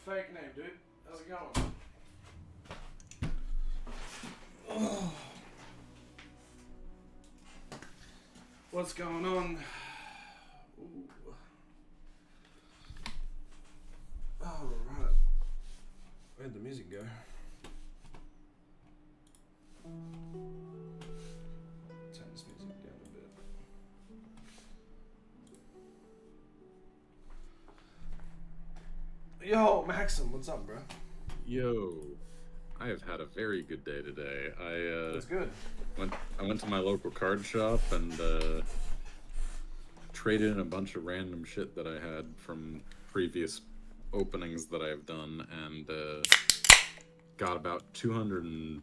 fake name, dude. How's it going? Oh. What's going on? Ooh. All right. Where'd the music go? Turn this music down a bit. Yo, Maxim, what's up, bro? Yo, I have had a very good day today. That's good. I went to my local card shop and traded in a bunch of random shit that I had from previous openings that I've done, and got about $225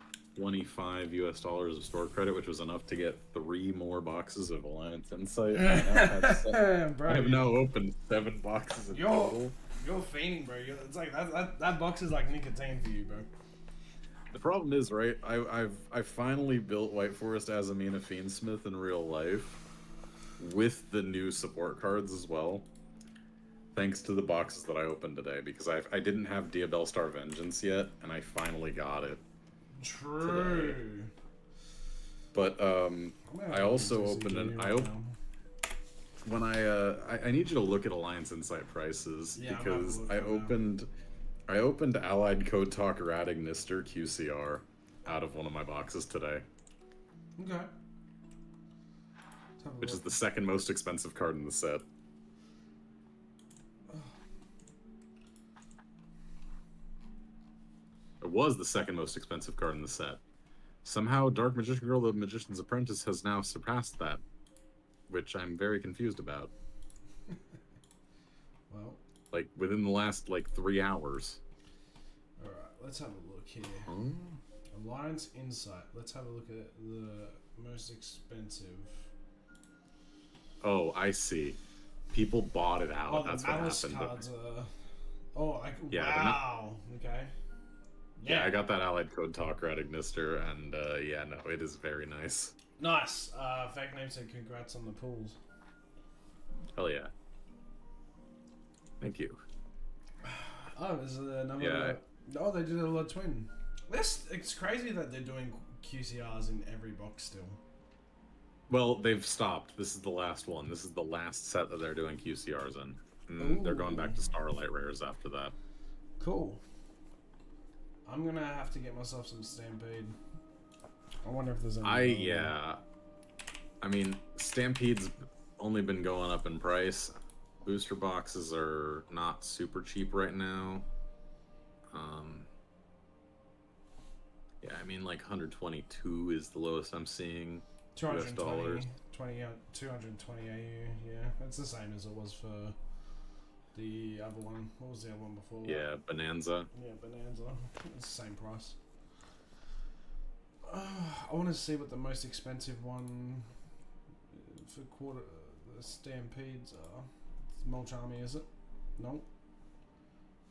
of store credit, which was enough to get 3 more boxes of Alliance Insight. I have now opened 7 boxes in total. You're fainting, bro. It's like that box is like nicotine for you, bro. The problem is, right? I finally built White Forest as Amina Fiendsmith in real life, with the new support cards as well. Thanks to the boxes that I opened today, because I didn't have Diabellstar Vengeance yet, and I finally got it. True. Today. But I also opened when I need you to look at Alliance Insight prices, yeah, because I opened Allied Code Talk Radagnister QCR out of one of my boxes today. Okay. Which is the second most expensive card in the set. It was the second most expensive card in the set. Somehow Dark Magician Girl, the Magician's Apprentice, has now surpassed that, which I'm very confused about. Well, like within the last 3 hours. All right, let's have a look here. Oh. Alliance Insight. Let's have a look at the most expensive. Oh, I see. People bought it out. That's what happened. Cards are... Yeah, wow. Okay. Yeah, I got that Allied Code Talk Radagnister, and yeah, no, it is very nice. Nice. Fake name said congrats on the pools. Hell yeah. Thank you. Oh, there's another... Yeah. Oh, they did a lot twin. It's crazy that they're doing QCRs in every box still. Well, they've stopped. This is the last one. This is the last set that they're doing QCRs in. And they're going back to Starlight Rares after that. Cool. I'm gonna have to get myself some Stampede. I wonder if there's any... yeah. I mean, Stampede's only been going up in price. Booster boxes are not super cheap right now. Yeah, I mean, like 122 is the lowest I'm seeing. US dollars. 220 AU, yeah. It's the same as it was for the other one. What was the other one before? Yeah, Bonanza. Yeah, Bonanza. It's the same price. I want to see what the most expensive one for the Stampedes are. It's Mulch Army, is it? No.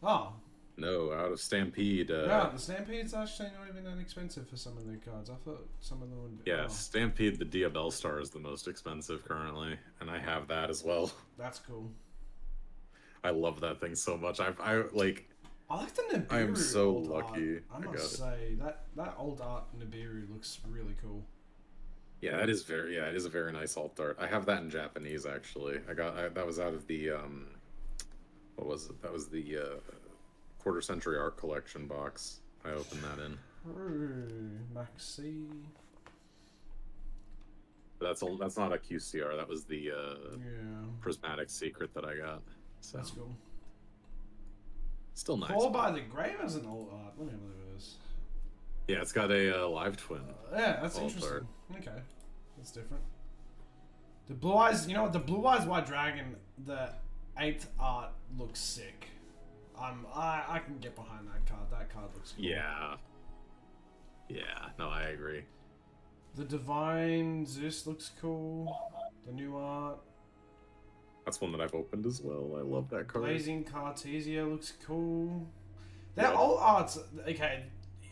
Oh. No, out of Stampede. Yeah, the Stampede's actually not even that expensive for some of their cards. I thought some of them would be... Yeah, Stampede, the Diabellstar is the most expensive currently, and I have that as well. That's cool. I love that thing so much. I like the Nibiru. I am so old lucky. Art. I must say that old art Nibiru looks really cool. Yeah, it is a very nice alt art. I have that in Japanese actually. That was out of the what was it? That was the Quarter Century Art Collection box. I opened that in. Maxi. That's not a QCR. That was the Prismatic Secret that I got. So. That's cool. Still nice. Call by the Grave as an old art. Let me have a look at this. Yeah, it's got a live twin. Yeah, that's alt interesting. art. Okay, that's different. The Blue Eyes, you know what? The Blue Eyes White Dragon, the 8th art looks sick. I can get behind that card. That card looks cool. Yeah. Yeah, no, I agree. The Divine Zeus looks cool. The new art. That's one that I've opened as well. I love that card. Blazing Cartesia looks cool. Their old arts, okay,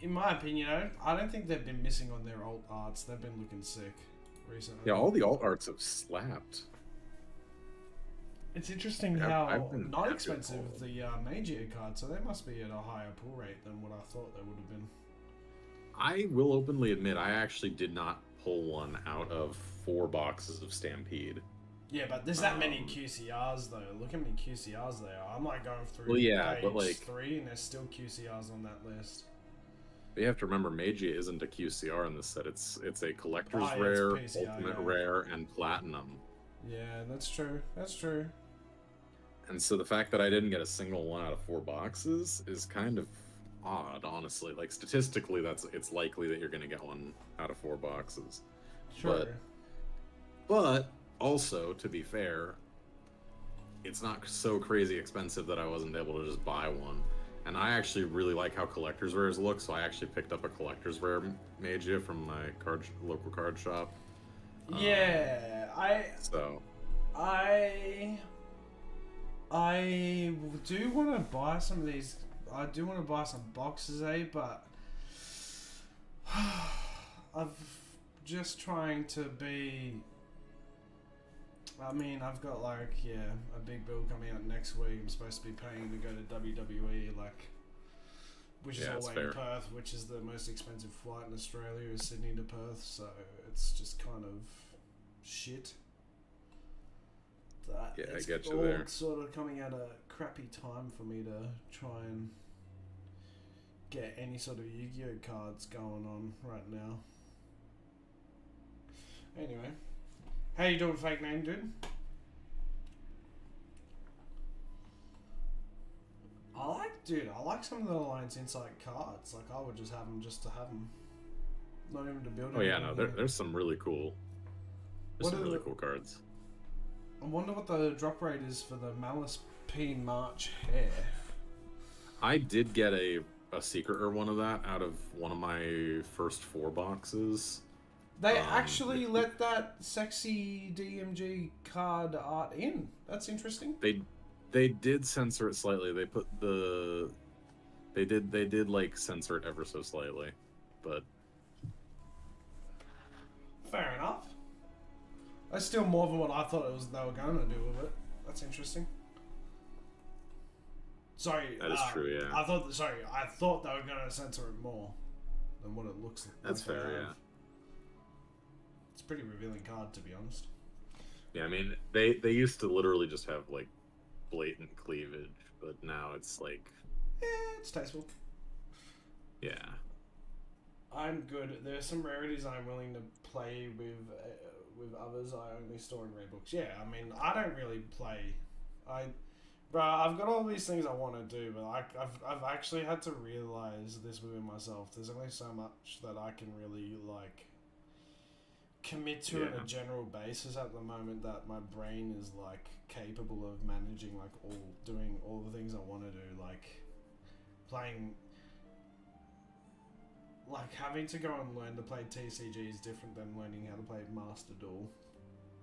in my opinion, I don't think they've been missing on their old arts. They've been looking sick recently. Yeah, all the alt arts have slapped. It's interesting Yeah, I've how been not happy with all expensive of them. the Mage-Eater cards, so they must be at a higher pull rate than what I thought they would have been. I will openly admit I actually did not pull one out of 4 boxes of Stampede. Yeah, but there's that many Um, QCRs though. Look how many QCRs there are. I'm like going through Well, yeah, but page like 3 and there's still QCRs on that list. you have to remember, Meiji isn't a QCR in this set. It's a collector's Oh, yeah, it's rare, PCR, ultimate yeah. rare, and platinum. Yeah, that's true. That's true. And so the fact that I didn't get a single one out of 4 boxes is kind of odd, honestly. Like statistically, it's likely that you're going to get one out of 4 boxes. True. But also, to be fair, it's not so crazy expensive that I wasn't able to just buy one. And I actually really like how collector's rares look, so I actually picked up a collector's rare Magia from my local card shop. Yeah, So I do want to buy some of these. I do want to buy some boxes, but I've just trying to be. I mean, I've got like a big bill coming out next week. I'm supposed to be paying to go to WWE, which is all the way in Perth, which is the most expensive flight in Australia, is Sydney to Perth. So it's just kind of shit. That yeah, I it's get you all there. sort of coming at a crappy time for me to try and get any sort of Yu-Gi-Oh cards going on right now. Anyway, how you doing, fake name dude? I like some of the Alliance Insight cards. Like I would just have them just to have them, not even to build. Oh yeah, no, there's some really cool. Cool cards. I wonder what the drop rate is for the Malice P March hair. I did get a secret or one of that out of one of my first 4 boxes. They actually let that sexy DMG card art in. That's interesting. They did censor it slightly. They put they did like censor it ever so slightly, but fair enough. That's still more than what I thought they were going to do with it. That's interesting. Sorry. That is true, yeah. I thought they were going to censor it more than what it looks like. That's fair, yeah. It's a pretty revealing card, to be honest. Yeah, I mean, they used to literally just have, like, blatant cleavage, but now it's like... it's tasteful. Yeah. I'm good. There's some rarities I'm willing to play with others. I only store in rare books. Yeah, I mean, I don't really play. I've got all these things I want to do, but I've actually had to realize this within myself. There's only so much that I can really like commit to on a general basis at the moment that my brain is like capable of managing, like doing all the things I want to do, like playing. Like, having to go and learn to play TCG is different than learning how to play Master Duel.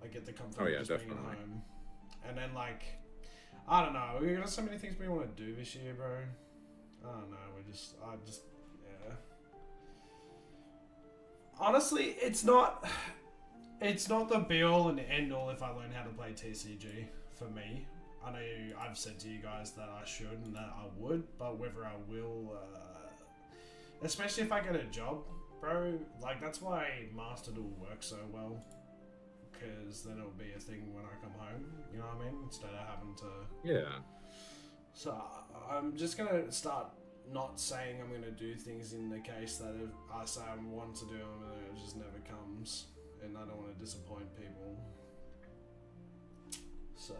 I get the comfort of just being at home. And then, like, I don't know. We got so many things we want to do this year, bro. I don't know. Yeah. Honestly, it's not the be-all and end-all if I learn how to play TCG, for me. I know I've said to you guys that I should and that I would, but whether I will... especially if I get a job, bro. Like, that's why Master Duel works so well. Because then it'll be a thing when I come home. You know what I mean? Instead of having to... Yeah. So, I'm just going to start not saying I'm going to do things in the case that if I say I want to do them and it just never comes. And I don't want to disappoint people. So...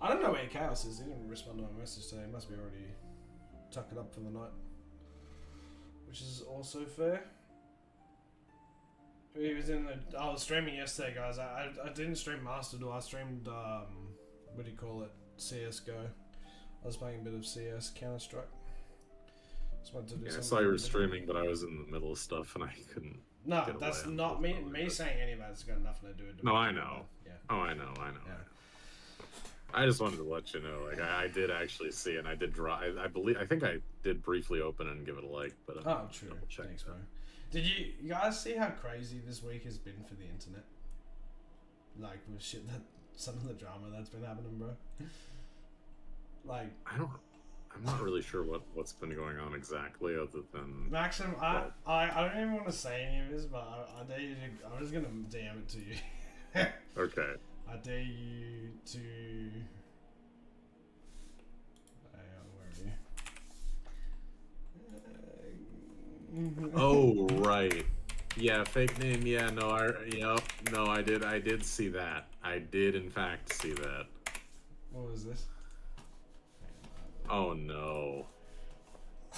I don't know where Chaos is. He didn't respond to my message today. He must be already tucked it up for the night. Which is also fair. He was I was streaming yesterday, guys. I didn't stream Master Duel. I streamed, what do you call it? CSGO. I was playing a bit of CS, Counter-Strike. I saw you were streaming, but I was in the middle of stuff and I couldn't. No, that's not me. Me saying any of that's got nothing to do with it. No, I know. Yeah. Oh, I know. Yeah. I just wanted to let you know, like, I did actually see it, and I did draw. I think I did briefly open and give it a like, but true. Thanks, bro. Did you guys see how crazy this week has been for the internet? Like, with shit that some of the drama that's been happening, bro. Like, I'm not really sure what's been going on exactly, other than Maxim, I don't even want to say any of this, but I dare you to. I'm just gonna DM it to you. okay. I dare you to. Where are you? Oh right, yeah, fake name. Yeah, no, I did see that. I did in fact see that. What was this? Oh no.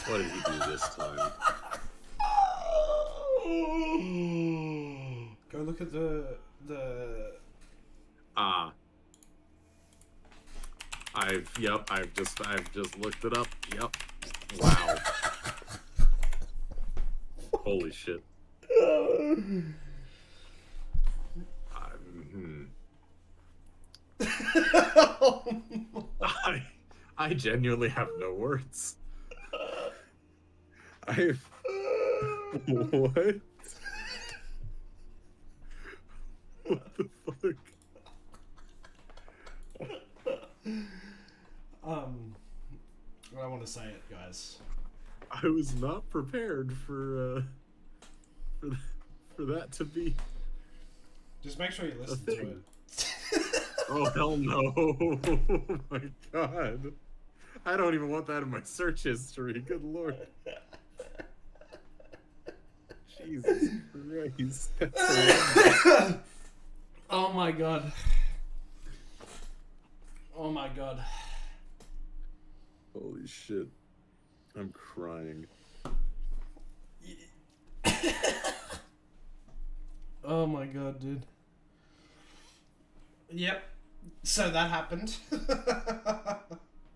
What did he do this time? Go look at the. I've just looked it up. Yep. Wow. Holy shit. I genuinely have no words. What? What the fuck? I want to say it, guys. I was not prepared for that to be. Just make sure you listen to it. Oh hell no! Oh my god! I don't even want that in my search history. Good lord! Jesus Christ! Oh my god! Oh my god! Holy shit! I'm crying. Oh my god, dude. Yep. So that happened.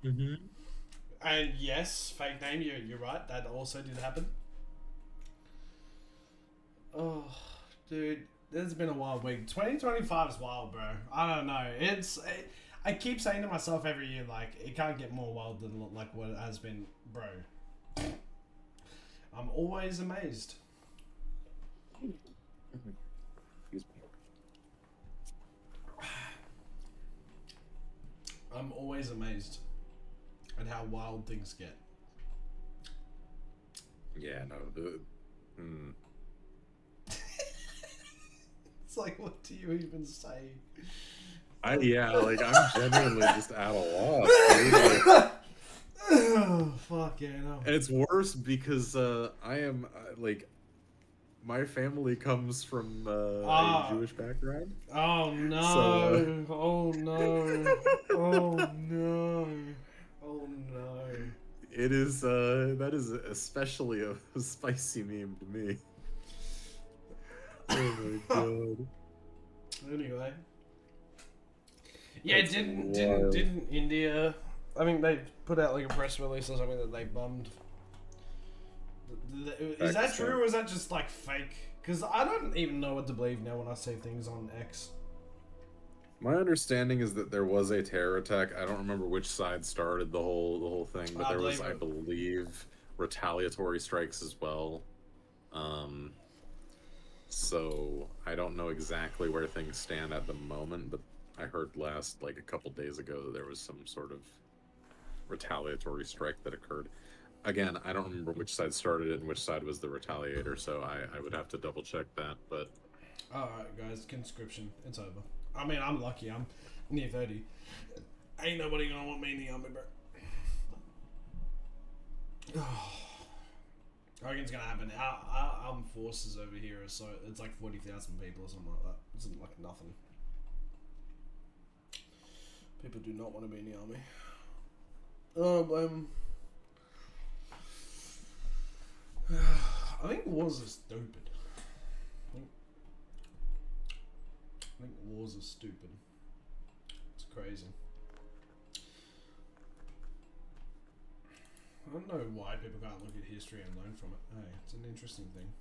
Mm-hmm. And yes, fake name, you're right, that also did happen. Oh, dude, this has been a wild week. 2025 is wild, bro. I don't know. I keep saying to myself every year, like, it can't get more wild than like what it has been, bro. I'm always amazed. Excuse me. I'm always amazed at how wild things get. Yeah, no. It's like, what do you even say? I'm genuinely just at a loss. Dude. Like, Oh, fuck yeah, no. and it's worse because I am my family comes from a Jewish background. Oh no! So, oh no! Oh no! Oh no! it is that is especially a spicy meme to me. Oh my god. Anyway, yeah, That's didn't India? I think they put out like a press release or something that they bombed. Is that true or is that just like fake? Because I don't even know what to believe now when I see things on X. My understanding is that there was a terror attack. I don't remember which side started the whole thing, but there was, I believe, retaliatory strikes as well. So I don't know exactly where things stand at the moment, but I heard a couple days ago that there was some sort of retaliatory strike that occurred. Again, I don't remember which side started it and which side was the retaliator, so I would have to double check that, but... Alright guys, conscription, it's over. I mean, I'm lucky, I'm near 30. Ain't nobody gonna want me in the army, bro. I reckon it's gonna happen. Our armed forces over here are so... It's like 40,000 people or something like that. It's like nothing. People do not want to be in the army. I think wars are stupid. I think wars are stupid. It's crazy. I don't know why people can't look at history and learn from it. Hey, it's an interesting thing.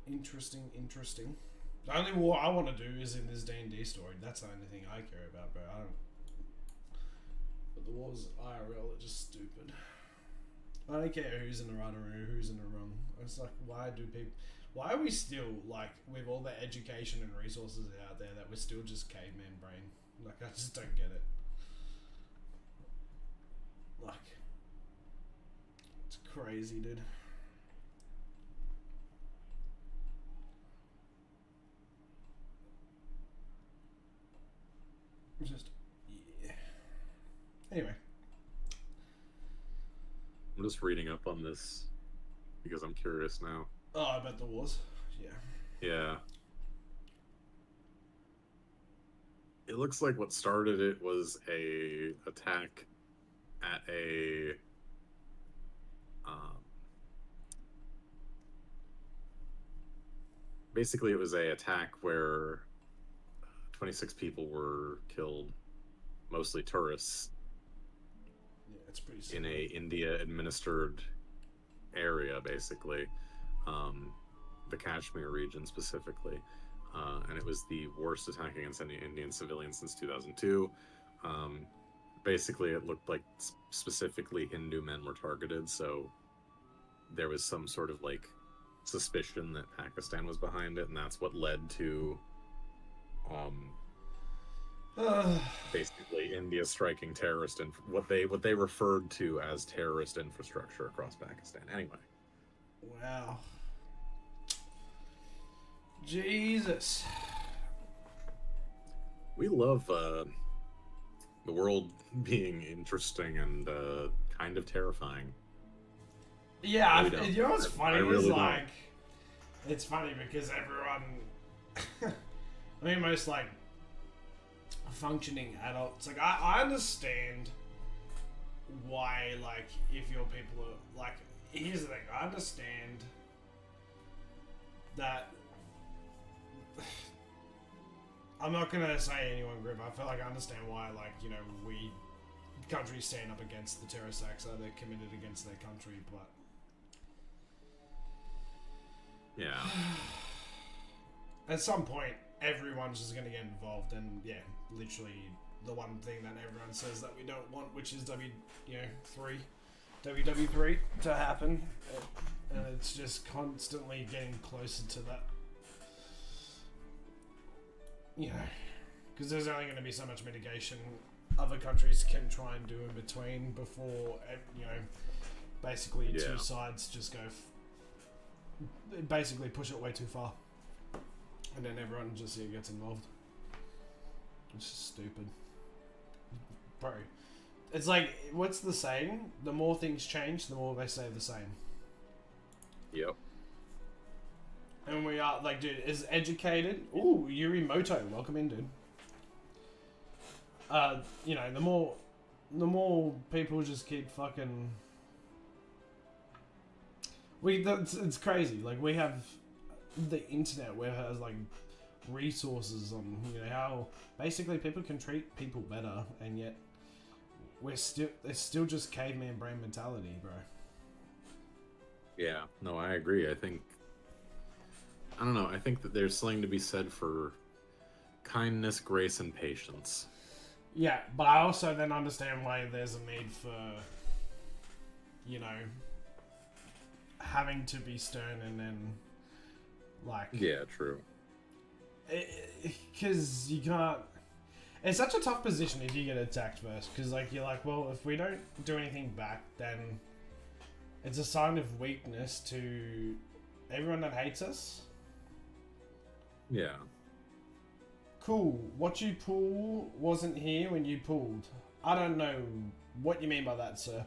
Interesting. The only war I want to do is in this D&D story. That's the only thing I care about, bro. I don't... But the wars IRL are just stupid. I don't care who's in the right or who's in the wrong. It's like, why do Why are we still, like, with all the education and resources out there, that we're still just caveman brain? Like, I just don't get it. Like, it's crazy, dude. Just, yeah. Anyway. I'm just reading up on this because I'm curious now. Oh, I bet there was. Yeah. Yeah. It looks like what started it was a attack at a basically it was a attack where 26 people were killed, mostly tourists, It's pretty in simple. a India administered area, basically, the Kashmir region specifically, and it was the worst attack against any Indian civilian since 2002. Basically, it looked like specifically Hindu men were targeted, so there was some sort of like suspicion that Pakistan was behind it, and that's what led to basically India striking terrorist and what they referred to as terrorist infrastructure across Pakistan. Anyway, Wow. Jesus. we love the world being interesting and kind of terrifying. Yeah, Really don't. you know what's funny I really is don't. like, it's funny because everyone, I mean, most like functioning adults, like I understand why, like, if your people are like, here's the thing, I understand that. I'm not gonna say anyone group. I feel like I understand why, like, you know, we countries stand up against the terrorist acts that they're committed against their country, but Yeah. at some point, everyone's just going to get involved, and yeah, literally the one thing that everyone says that we don't want, which is WW3 to happen, and it's just constantly getting closer to that. You know, because there's only going to be so much mitigation other countries can try and do in between before, you know, basically two sides just go. Basically push it way too far, and then everyone just gets involved. It's just stupid, bro. It's like, what's the saying? The more things change, the more they stay the same. Yep. And we are like, dude, is educated. Ooh, Yurimoto, welcome in, dude. You know, the more people just keep fucking. It's crazy. Like, we have the internet where it has like resources on, you know, how basically people can treat people better, and yet it's still just caveman brain mentality, bro. Yeah. No, I agree. I don't know. I think that there's something to be said for kindness, grace, and patience. Yeah, but I also then understand why there's a need for, you know, having to be stern and then, like... Yeah, true. Because you can't... It's such a tough position if you get attacked first, because, like, you're like, well, if we don't do anything back, then it's a sign of weakness to everyone that hates us. Yeah. Cool. What you pull wasn't here when you pulled. I don't know what you mean by that, sir.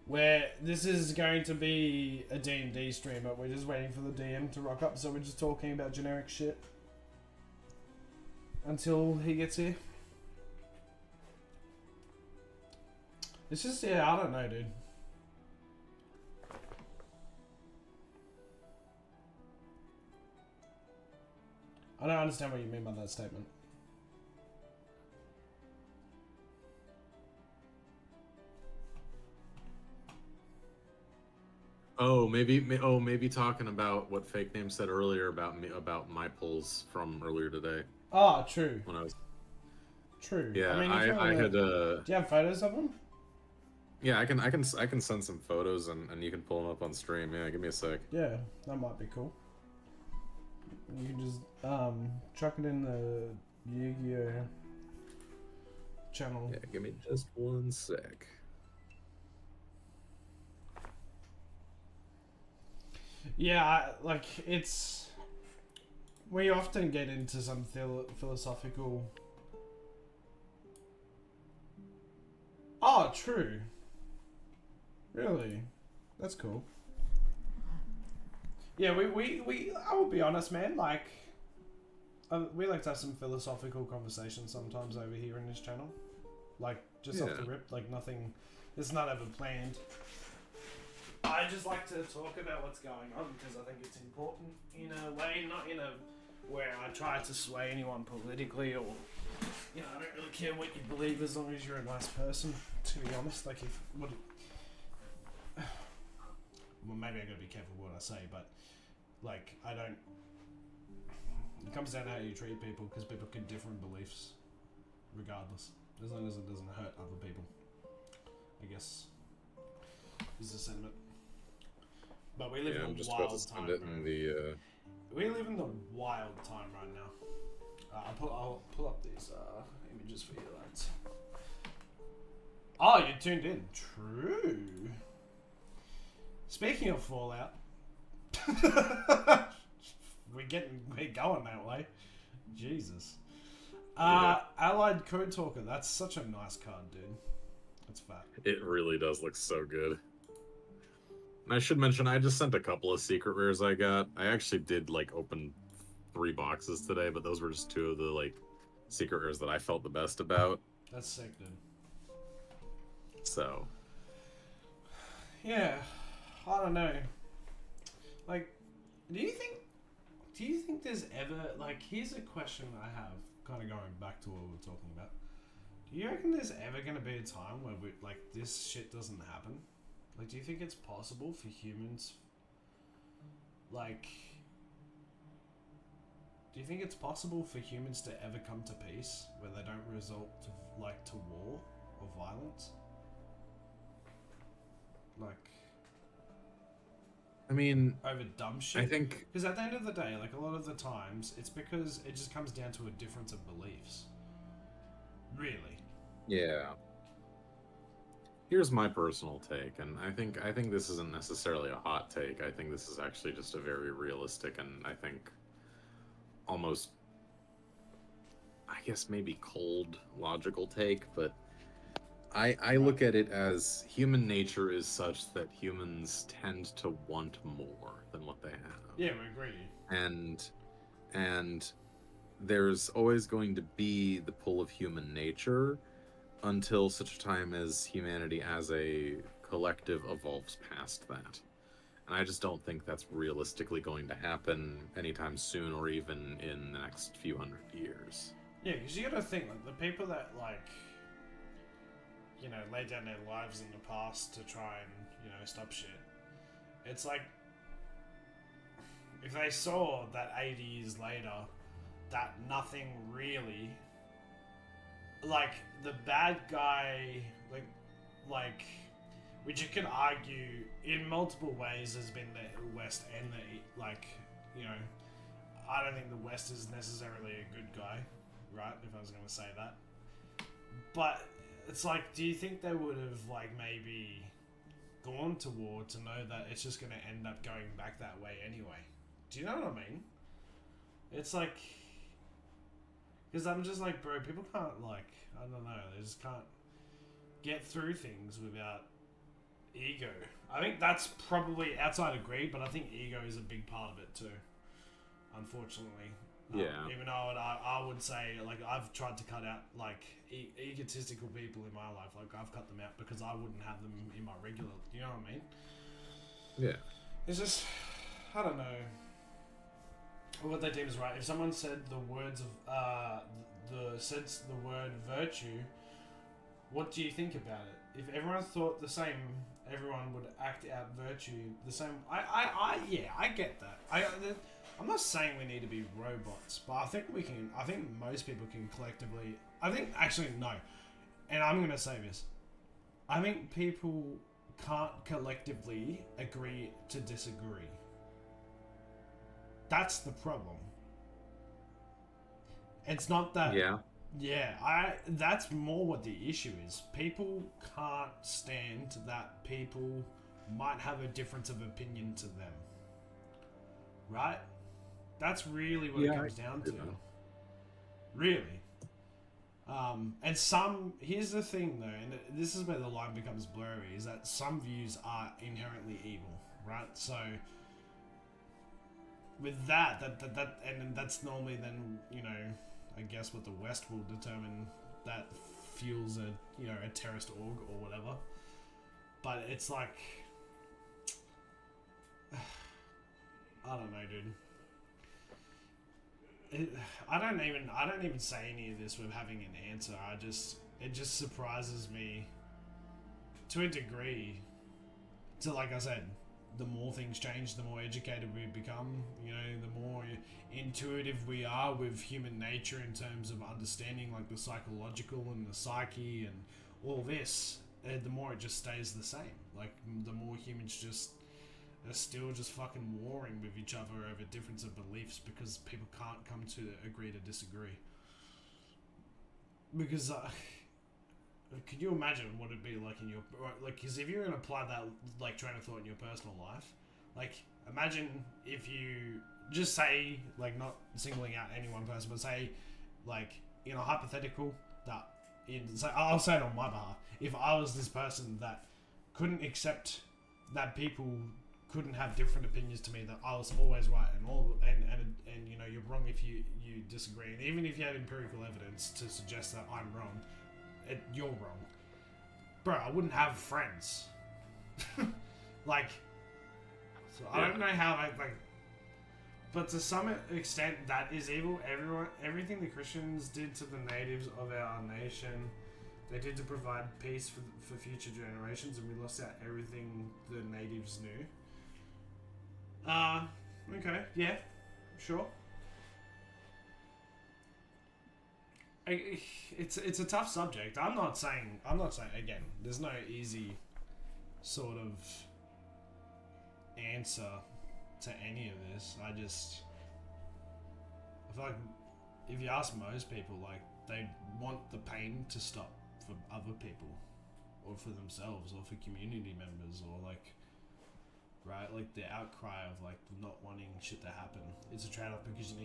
Where this is going to be a D&D stream, but we're just waiting for the DM to rock up, so we're just talking about generic shit until he gets here. It's just, yeah, I don't know, dude. I don't understand what you mean by that statement. Maybe talking about what Fake Name said earlier about my polls from earlier today. Oh, true. When I was True. Yeah, I mean, I had do you have photos of them? Yeah, I can send some photos and you can pull them up on stream. Yeah, give me a sec. Yeah, that might be cool. You can just chuck it in the Yu-Gi-Oh channel. Yeah, give me just one sec. Yeah, like it's. We often get into some philosophical. Oh, true. Really? That's cool. Yeah, we I will be honest, man, like, we like to have some philosophical conversations sometimes over here in this channel. Like, just off the rip, like nothing, it's not ever planned. I just like to talk about what's going on because I think it's important in a way, not in a where I try to sway anyone politically or, you know, I don't really care what you believe as long as you're a nice person, to be honest. Like, if, what, well, maybe I gotta be careful what I say, but, like, I don't, it comes down to how you treat people because people can differ in beliefs regardless, as long as it doesn't hurt other people, I guess, is the sentiment. But we live in a wild time, bro. We live in the wild time right now. I'll pull up these images for you, lads. Oh, you tuned in. True. Speaking of Fallout, we're going that way. Jesus. Allied Code Talker. That's such a nice card, dude. That's fat. It really does look so good. And I should mention, I just sent a couple of secret rares I got. I actually did, like, open 3 boxes today, but those were just 2 of the, like, secret rares that I felt the best about. That's sick, dude. So. Yeah. I don't know. Like, do you think there's ever, like, here's a question I have, kind of going back to what we were talking about. Do you reckon there's ever going to be a time where, this shit doesn't happen? Like, do you think it's possible for humans, like, do you think it's possible for humans to ever come to peace where they don't resort to, like, to war or violence? Like, I mean, over dumb shit? I think, because at the end of the day, like, a lot of the times, it's because it just comes down to a difference of beliefs. Really. Yeah. Here's my personal take, and I think this isn't necessarily a hot take. I think this is actually just a very realistic and I think almost, I guess maybe cold, logical take, but I look at it as human nature is such that humans tend to want more than what they have. Yeah, we agree. And there's always going to be the pull of human nature until such time as humanity as a collective evolves past that. And I just don't think that's realistically going to happen anytime soon or even in the next few hundred years. Yeah, because you gotta think, like, the people that, like, you know, laid down their lives in the past to try and, you know, stop shit. It's like, if they saw that 80 years later that nothing really, like, the bad guy, like, which you could argue in multiple ways has been the West and the, like, you know, I don't think the West is necessarily a good guy, right, if I was going to say that. But it's like, do you think they would have, like, maybe gone to war to know that it's just going to end up going back that way anyway? Do you know what I mean? It's like, because I'm just like, bro, people can't, like, I don't know, they just can't get through things without ego. I think that's probably outside of greed, but I think ego is a big part of it too, unfortunately. Yeah. Even though I would say, like, I've tried to cut out, like, egotistical people in my life. Like, I've cut them out because I wouldn't have them in my regular, you know what I mean? Yeah. It's just, I don't know what they deem is right. If someone said the words of, the word virtue, what do you think about it? If everyone thought the same, everyone would act out virtue the same. Yeah, I get that. I'm not saying we need to be robots, but I think we can. I think most people can collectively. Actually no, and I'm gonna say this. I think people can't collectively agree to disagree. That's the problem. It's not that. Yeah. Yeah, that's more what the issue is. People can't stand that people might have a difference of opinion to them. Right? That's really what it comes down to. Really. And here's the thing though, and this is where the line becomes blurry, is that some views are inherently evil, right? So with that, and that's normally then, I guess what the West will determine that fuels a terrorist org or whatever. But it's like, I don't know, dude. I don't even say any of this with having an answer. It just surprises me to a degree. So like I said, the more things change, the more educated we become, the more intuitive we are with human nature in terms of understanding like the psychological and the psyche and all this, the more it just stays the same. Like the more humans just are still just fucking warring with each other over difference of beliefs because people can't come to agree to disagree. Because could you imagine what it'd be like in your because if you're gonna apply that like train of thought in your personal life, like imagine if you just say, like, not singling out any one person, but say like in a hypothetical that I'll say it on my behalf, if I was this person that couldn't accept that people couldn't have different opinions to me, that I was always right and you're wrong if you disagree, and even if you had empirical evidence to suggest that I'm wrong, you're wrong, bro, I wouldn't have friends. Like, so I don't know how but to some extent that is evil. Everything the Christians did to the natives of our nation, they did to provide peace for future generations, and we lost out everything the natives knew. Okay, yeah, sure. It's a tough subject. I'm not saying again, there's no easy sort of answer to any of this. I feel like if you ask most people, like, they want the pain to stop for other people or for themselves or for community members, or like, right, like the outcry of like not wanting shit to happen. It's a trade-off because you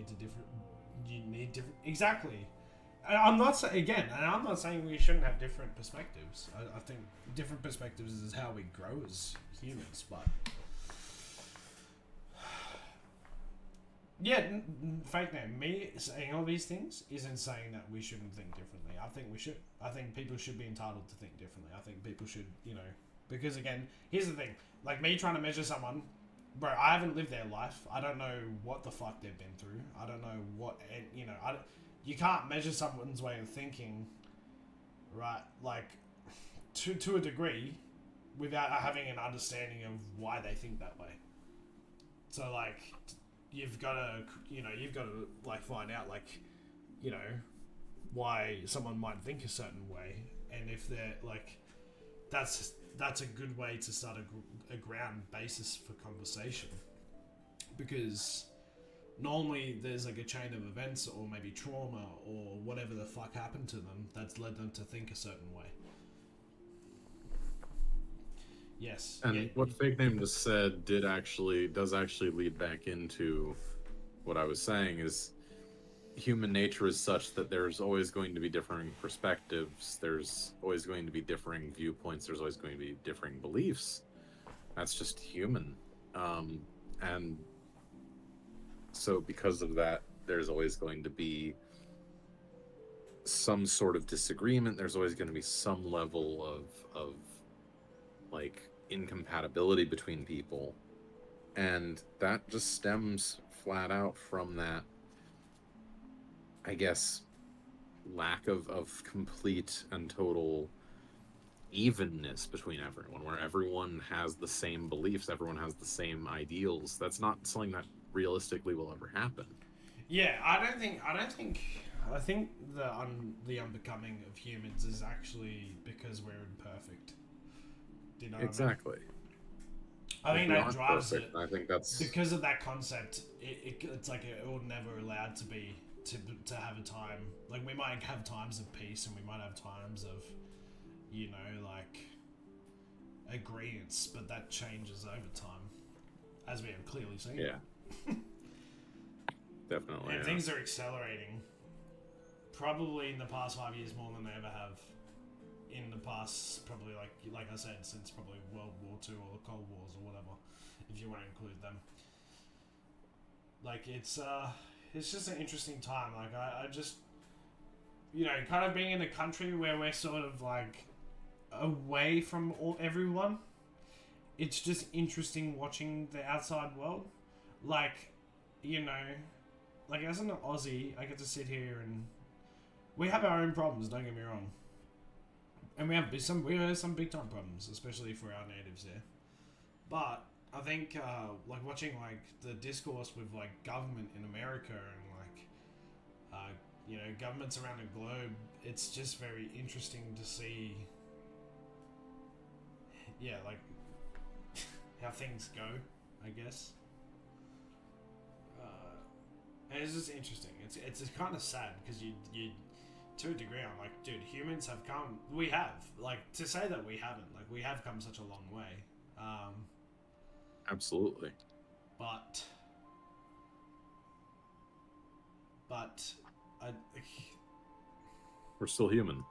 need different exactly. I'm not saying we shouldn't have different perspectives. I think different perspectives is how we grow as humans, but yeah, fake name. Me saying all these things isn't saying that we shouldn't think differently. I think we should. I think people should be entitled to think differently. I think people should, because again, here's the thing. Like me trying to measure someone, bro, I haven't lived their life. I don't know what the fuck they've been through. I don't know what, you can't measure someone's way of thinking, right? Like, to a degree, without having an understanding of why they think that way. So like, you've got to like find out like, why someone might think a certain way, and if they're like, that's a good way to start a ground basis for conversation, because normally there's like a chain of events or maybe trauma or whatever the fuck happened to them that's led them to think a certain way. Yes. And what Fake Name just said does actually lead back into what I was saying, is human nature is such that there's always going to be differing perspectives, there's always going to be differing viewpoints, there's always going to be differing beliefs. That's just human. And so because of that, there's always going to be some sort of disagreement, there's always going to be some level of like incompatibility between people, and that just stems flat out from that, I guess, lack of complete and total evenness between everyone, where everyone has the same beliefs, everyone has the same ideals. That's not something that realistically will ever happen. Yeah, I think the unbecoming of humans is actually because we're imperfect. Do you know exactly. what I If think we that aren't drives perfect, it I think that's because of that concept. It's like it will never allowed to be to have a time. Like we might have times of peace and we might have times of, you know, like agreements, but that changes over time, as we have clearly seen. yeah, definitely. And Yeah. things are accelerating. Probably in the past 5 years more than they ever have in the past, probably like I said, since probably World War II or the Cold Wars or whatever, if you want to include them. Like it's just an interesting time. Like I just, you know, kind of being in a country where we're sort of like away from everyone. It's just interesting watching the outside world. Like, you know, like as an Aussie, I get to sit here and we have our own problems. Don't get me wrong, and we have some big time problems, especially for our natives here. But I think like watching like the discourse with like government in America and like you know, governments around the globe, it's just very interesting to see. Yeah, like how things go, I guess. And it's just interesting. It's kind of sad because you to a degree, I'm like, dude, humans have come. We have, like, to say that we haven't, like, we have come such a long way. Absolutely. But I, We're still human.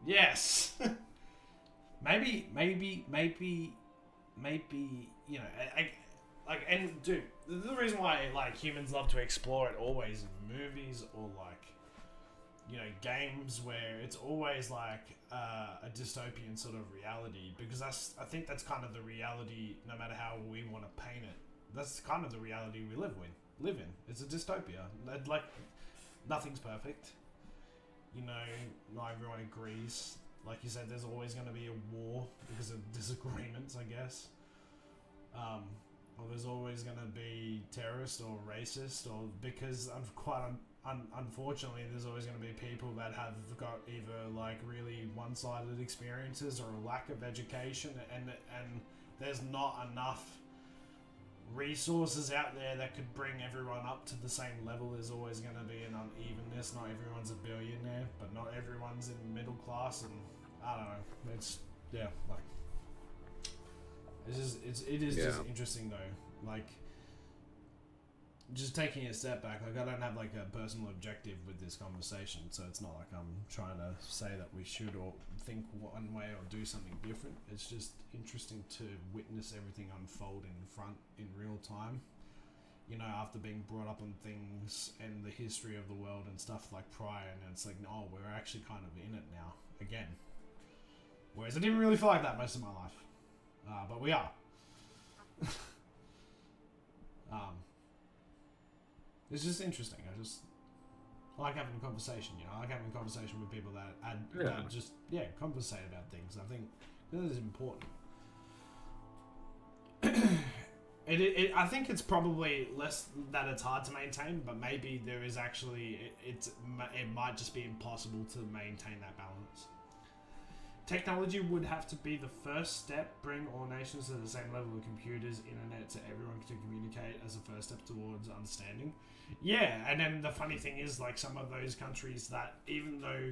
yes, maybe, you know, I like, and dude, the reason why like humans love to explore it always in movies or like, you know, games where it's always like a dystopian sort of reality, because I think that's kind of the reality, no matter how we want to paint it. That's kind of the reality we live in. It's a dystopia. Like, nothing's perfect. You know, not everyone agrees. Like you said, there's always going to be a war because of disagreements, I guess. Or there's always going to be terrorist or racist, or because unfortunately, there's always going to be people that have got either like really one-sided experiences or a lack of education, and there's not enough resources out there that could bring everyone up to the same level. There's always going to be an unevenness. Not everyone's a billionaire, but not everyone's in middle class, and I don't know. It's like it is just interesting though. Like, just taking a step back, like I don't have like a personal objective with this conversation, so it's not like I'm trying to say that we should or think one way or do something different. It's just interesting to witness everything unfold in front in real time. You know, after being brought up on things and the history of the world and stuff like prior, and it's like, oh, we're actually kind of in it now again. Whereas I didn't really feel like that most of my life, but we are. It's just interesting. I like having a conversation, you know. I like having a conversation with people that just conversate about things. I think that is important. I think it's probably less that it's hard to maintain, but maybe there is actually it might just be impossible to maintain that balance. Technology would have to be the first step, bring all nations to the same level of computers, internet, so everyone can communicate as a first step towards understanding. Yeah, and then the funny thing is, like, some of those countries that, even though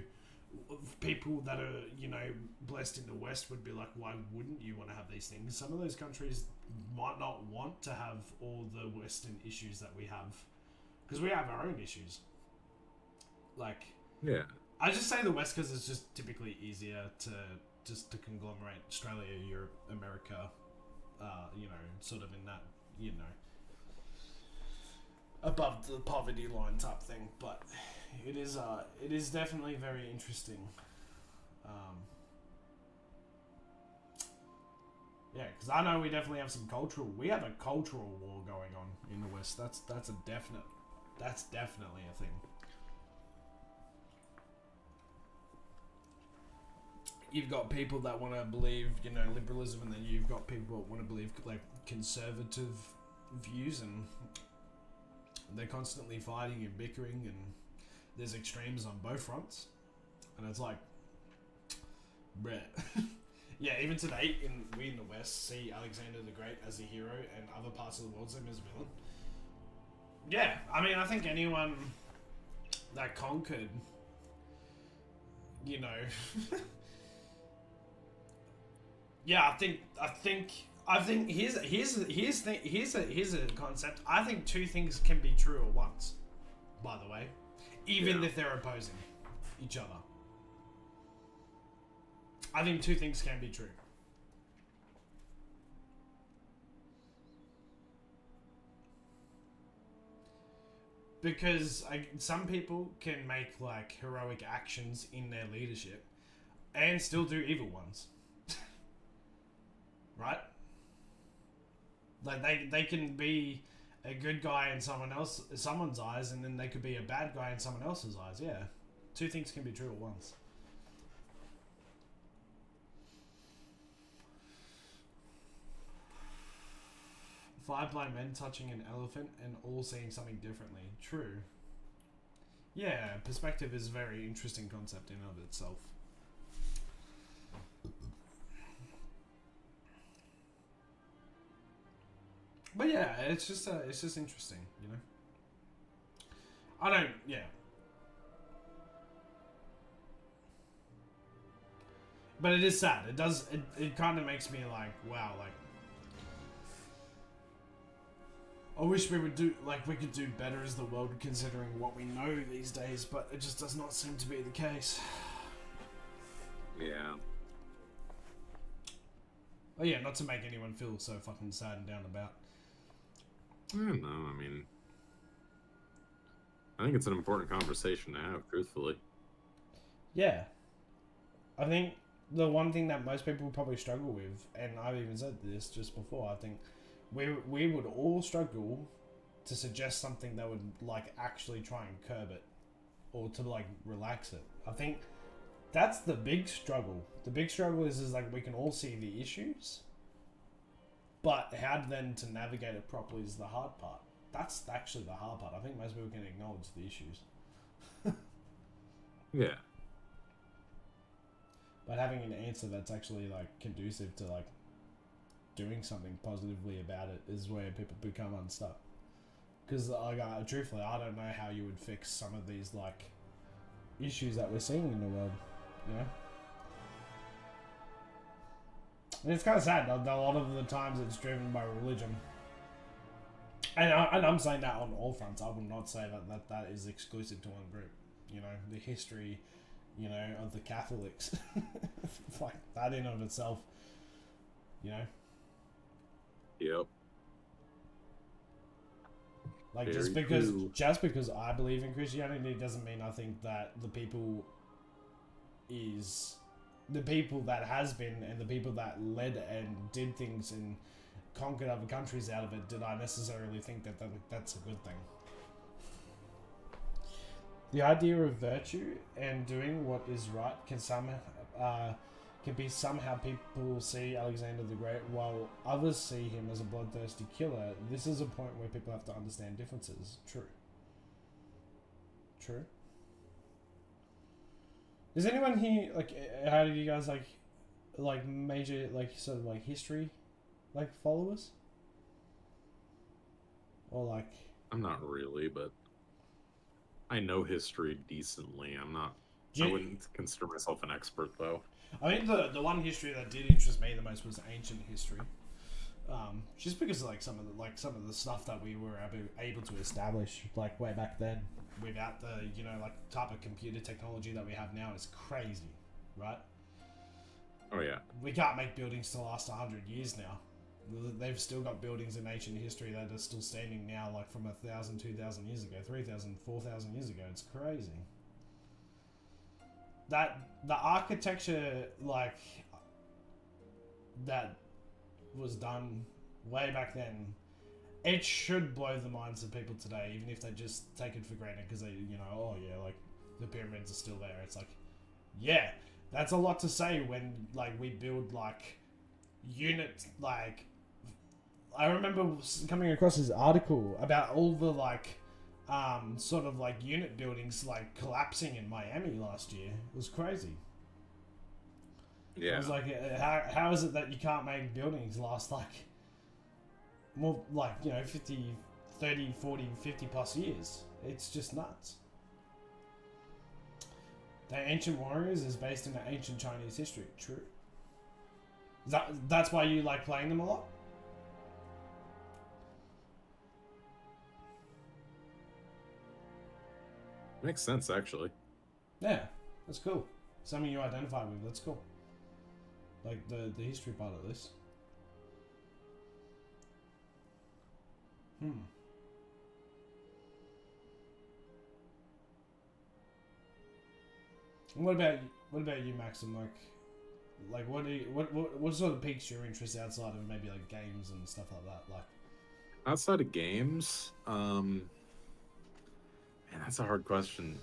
people that are, you know, blessed in the West would be like, why wouldn't you want to have these things? Some of those countries might not want to have all the Western issues that we have, because we have our own issues. Like, yeah. I just say the West because it's just typically easier to conglomerate Australia, Europe, America, you know, sort of in that, you know, above the poverty line type thing. But it is definitely very interesting. Yeah, because I know we definitely have we have a cultural war going on in the West. That's definitely a thing. You've got people that want to believe, you know, liberalism, and then you've got people that want to believe like conservative views, and they're constantly fighting and bickering, and there's extremes on both fronts, and it's like, bruh, Yeah, even today, we in the West see Alexander the Great as a hero, and other parts of the world see him as a villain. Yeah, I mean, I think anyone that conquered, you know, yeah, I think here's a concept. I think two things can be true at once. By the way, even if they're opposing each other. I think two things can be true. Because some people can make like heroic actions in their leadership and still do evil ones. Right? Like they can be a good guy in someone's eyes, and then they could be a bad guy in someone else's eyes. Yeah. Two things can be true at once. Five blind men touching an elephant and all seeing something differently. True. Yeah, perspective is a very interesting concept in and of itself. But yeah, it's just interesting, you know. I don't. Yeah. But it is sad. It does. It kind of makes me like, wow, like. I wish we could do better as the world, considering what we know these days, but it just does not seem to be the case. Yeah. Oh yeah, not to make anyone feel so fucking sad and down about. I don't know, I mean, I think it's an important conversation to have, truthfully. Yeah. I think the one thing that most people probably struggle with, and I've even said this just before, I think we would all struggle to suggest something that would like actually try and curb it or to like relax it. I think that's the big struggle. The big struggle is like we can all see the issues, but how then to navigate it properly is the hard part. That's actually the hard part. I think most people can acknowledge the issues. Yeah. But having an answer that's actually like conducive to like doing something positively about it is where people become unstuck. Because like, truthfully, I don't know how you would fix some of these like issues that we're seeing in the world. You know, and it's kind of sad. A lot of the times it's driven by religion, and I'm saying that on all fronts. I would not say that is exclusive to one group. You know, the history, you know, of the Catholics, like that in of itself. You know. Yep. Like Very just because I believe in Christianity doesn't mean I think that the people that has been and the people that led and did things and conquered other countries out of it, did I necessarily think that's a good thing. The idea of virtue and doing what is right can be somehow people see Alexander the Great while others see him as a bloodthirsty killer. This is a point where people have to understand differences. True. Does anyone here, like, how did you guys, like major, like, sort of, like, history, like, followers? Or, like... I'm not really, but I know history decently. I wouldn't consider myself an expert, though. I think the one history that did interest me the most was ancient history, just because like some of the stuff that we were able to establish like way back then without the like type of computer technology that we have now is crazy, right? Oh yeah. We can't make buildings to last 100 years now. They've still got buildings in ancient history that are still standing now, like from 1,000, 2,000 years ago, 3,000, 4,000 years ago. It's crazy. That the architecture like that was done way back then, it should blow the minds of people today, even if they just take it for granted because they oh yeah, like the pyramids are still there. It's like, yeah, that's a lot to say when like we build like units. Like I remember coming across this article about all the like sort of like unit buildings like collapsing in Miami last year. It was crazy. I Yeah. was like, how is it that you can't make buildings last like more like 50, 30, 40, 50 plus years? It's just nuts. The Ancient Warriors is based in the ancient Chinese history. True. That's why you like playing them a lot? Makes sense, actually. Yeah, that's cool. Something you identify with. That's cool. Like the history part of this. And what about you, Maxim? Like what sort of piques your interest outside of maybe like games and stuff like that? Like Outside of games, man, that's a hard question.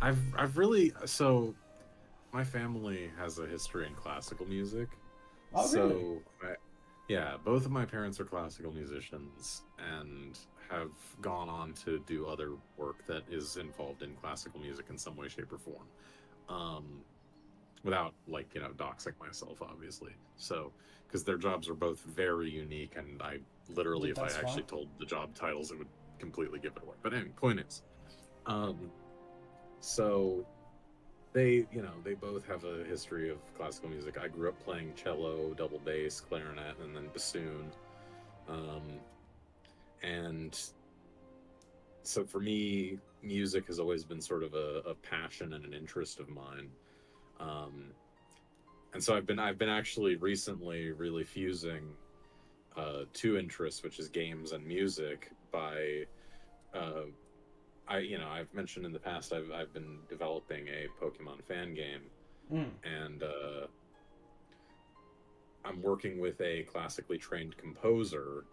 I've really so my family has a history in classical music. oh really? So yeah, both of my parents are classical musicians and have gone on to do other work that is involved in classical music in some way, shape, or form. Um, Without doxing myself, obviously. So because their jobs are both very unique, and I literally, Yeah, if I that's actually fine. told the job titles, it would completely give it away. But anyway, point is, um, so they both have a history of classical music. I grew up playing cello, double bass, clarinet, and then bassoon. Um, and so for me, music has always been sort of a passion and an interest of mine. Um, and so I've been actually recently really fusing two interests, which is games and music. By uh, I've mentioned in the past I've been developing a Pokemon fan game, Mm. and I'm working with a classically trained composer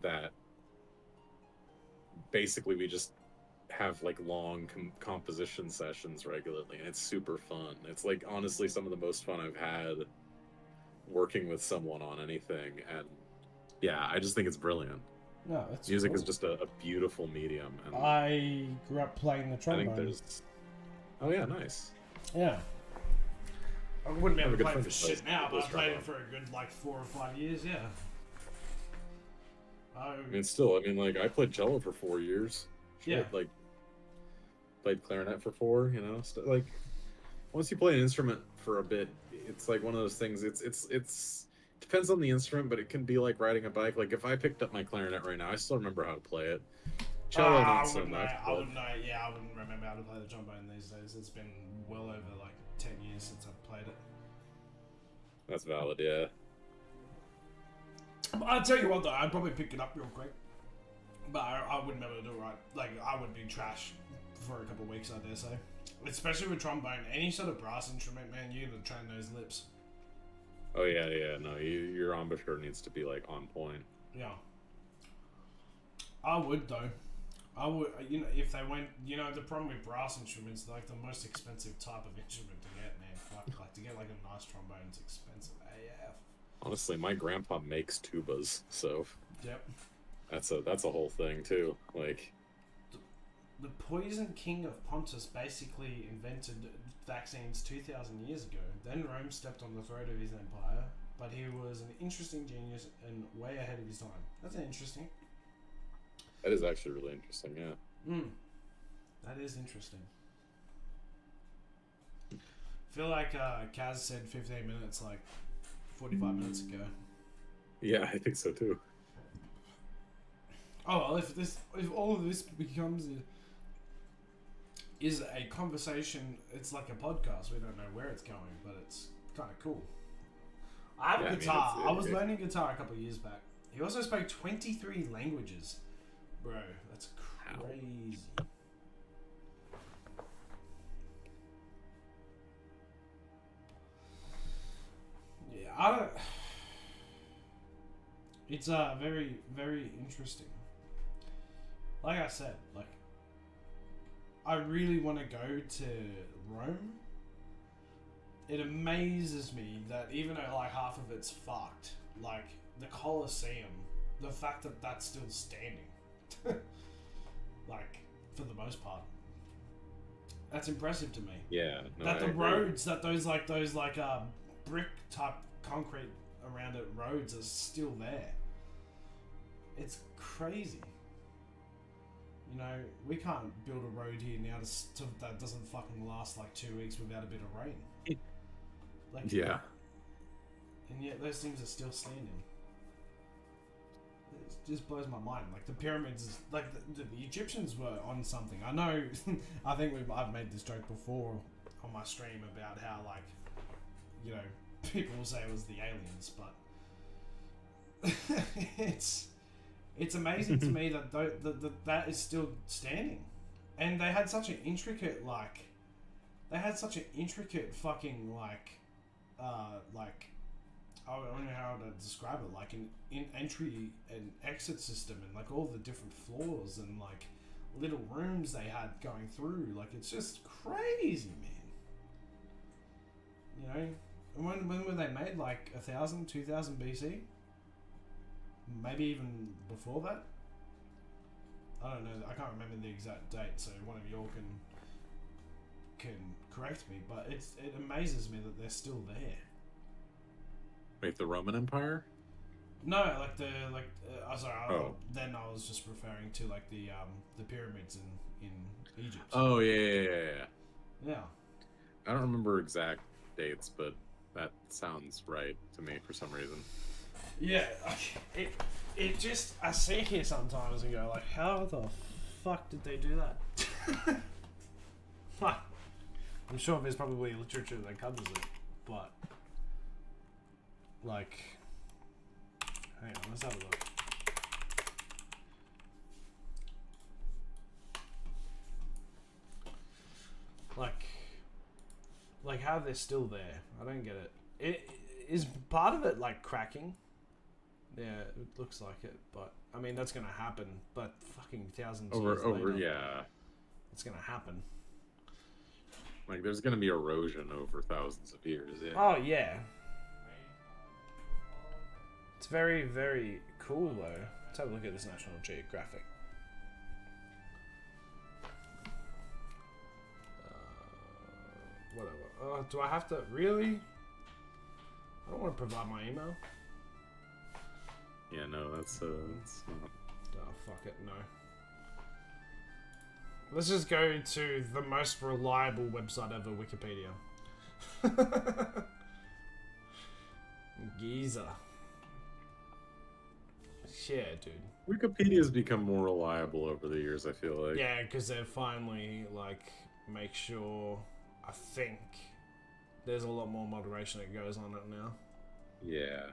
that basically we just have like long composition sessions regularly, and it's super fun. It's like honestly some of the most fun I've had working with someone on anything. And yeah, I just think it's brilliant. No, that's Music is cool. just a beautiful medium, and I grew up playing the I think trombone. there's oh yeah, nice. Yeah. I wouldn't be I have able a to good play friend for who shit now, but I plays played it trombone. for a good like 4 or 5 years. Yeah. Oh. I mean, still, I mean, like I played cello for 4 years. Yeah. Shit, like played clarinet for four. Like once you play an instrument for a bit, it's like one of those things. It's depends on the instrument, but it can be like riding a bike. Like if I picked up my clarinet right now, I still remember how to play it. Cello, not I so wouldn't know. much, I but wouldn't know. Yeah, I wouldn't remember how to play the trombone these days. It's been well over like 10 years since I've played it. that's valid. Yeah. But I'll tell you what though, I'd probably pick it up real quick. But I wouldn't be able to do it right. Like, I would be trash for a couple of weeks, I dare say. Especially with trombone. Any sort of brass instrument, man, you gotta train those lips. Oh yeah, yeah. No, your embouchure needs to be like on point. Yeah. I would, though. I would, if they went, the problem with brass instruments, they're like the most expensive type of instrument to get, man. Fuck, like, to get like a nice trombone is expensive AF. Honestly, my grandpa makes tubas, so Yep. that's a whole thing too. Like, The poison king of Pontus basically invented vaccines 2,000 years ago. Then Rome stepped on the throat of his empire, but he was an interesting genius and way ahead of his time. That's interesting. that is actually really interesting. Yeah. That is interesting. I feel like Kaz said 15 minutes like 45 minutes ago. Yeah, I think so too. Oh well, if all of this becomes is a conversation, it's like a podcast. We don't know where it's going, but it's kind of cool. I have Yeah, a I mean, guitar. I was it- learning guitar a couple of years back. He also spoke 23 languages. Bro, that's crazy. Yeah, I don't. It's very, very interesting. Like I said, like I really want to go to Rome. It amazes me that even though like half of it's fucked, like the Colosseum, the fact that that's still standing, like for the most part, that's impressive to me. Yeah. No, That I the agree. roads, that those brick type concrete around it roads are still there. It's crazy. You know, we can't build a road here now that doesn't fucking last like 2 weeks without a bit of rain. Like, Yeah. And yet those things are still standing. It just blows my mind. Like the pyramids, like the Egyptians were on something. I know. I think I've made this joke before on my stream about how, like, you know, people will say it was the aliens, but it's amazing to me that is still standing, and they had such an intricate fucking I don't know how to describe it, like an entry and exit system, and like all the different floors and like little rooms they had going through. Like, it's just crazy, man. You know, and when were they made? Like 1,000, 2,000 BC? Maybe even before that? I don't know. I can't remember the exact date, so one of y'all can correct me. But it amazes me that they're still there. Wait, the Roman Empire? No, like sorry. Oh. Then I was just referring to like the pyramids in Egypt. Oh yeah. Yeah. I don't remember exact dates, but that sounds right to me for some reason. Yeah, it just, I see it here sometimes and go like, how the fuck did they do that? I'm sure there's probably literature that covers it, but like, hang on, let's have a look. Like how they're still there. I don't get it. It is part of it like cracking. Yeah, it looks like it, but I mean that's gonna happen. But fucking thousands of years later, yeah, it's gonna happen. Like there's gonna be erosion over thousands of years. Yeah. Oh yeah, it's very, very cool though. Let's have a look at this National Geographic. Whatever. Do I have to really? I don't want to provide my email. Yeah, no, that's not... Oh, fuck it, no. Let's just go to the most reliable website ever, Wikipedia. Giza. Yeah, dude. Wikipedia's become more reliable over the years, I feel like. Yeah, because they've finally, like, make sure, I think, there's a lot more moderation that goes on it now. Yeah.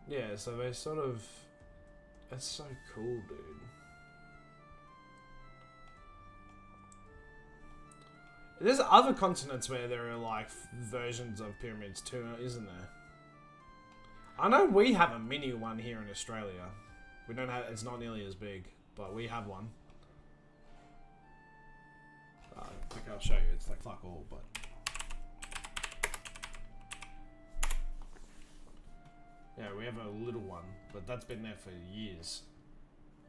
Yeah, so they sort of... It's so cool, dude. There's other continents where there are, like, versions of pyramids too, isn't there? I know we have a mini one here in Australia. We don't have... It's not nearly as big, but we have one. Okay, I'll show you. It's like fuck all, but... Yeah, we have a little one, but that's been there for years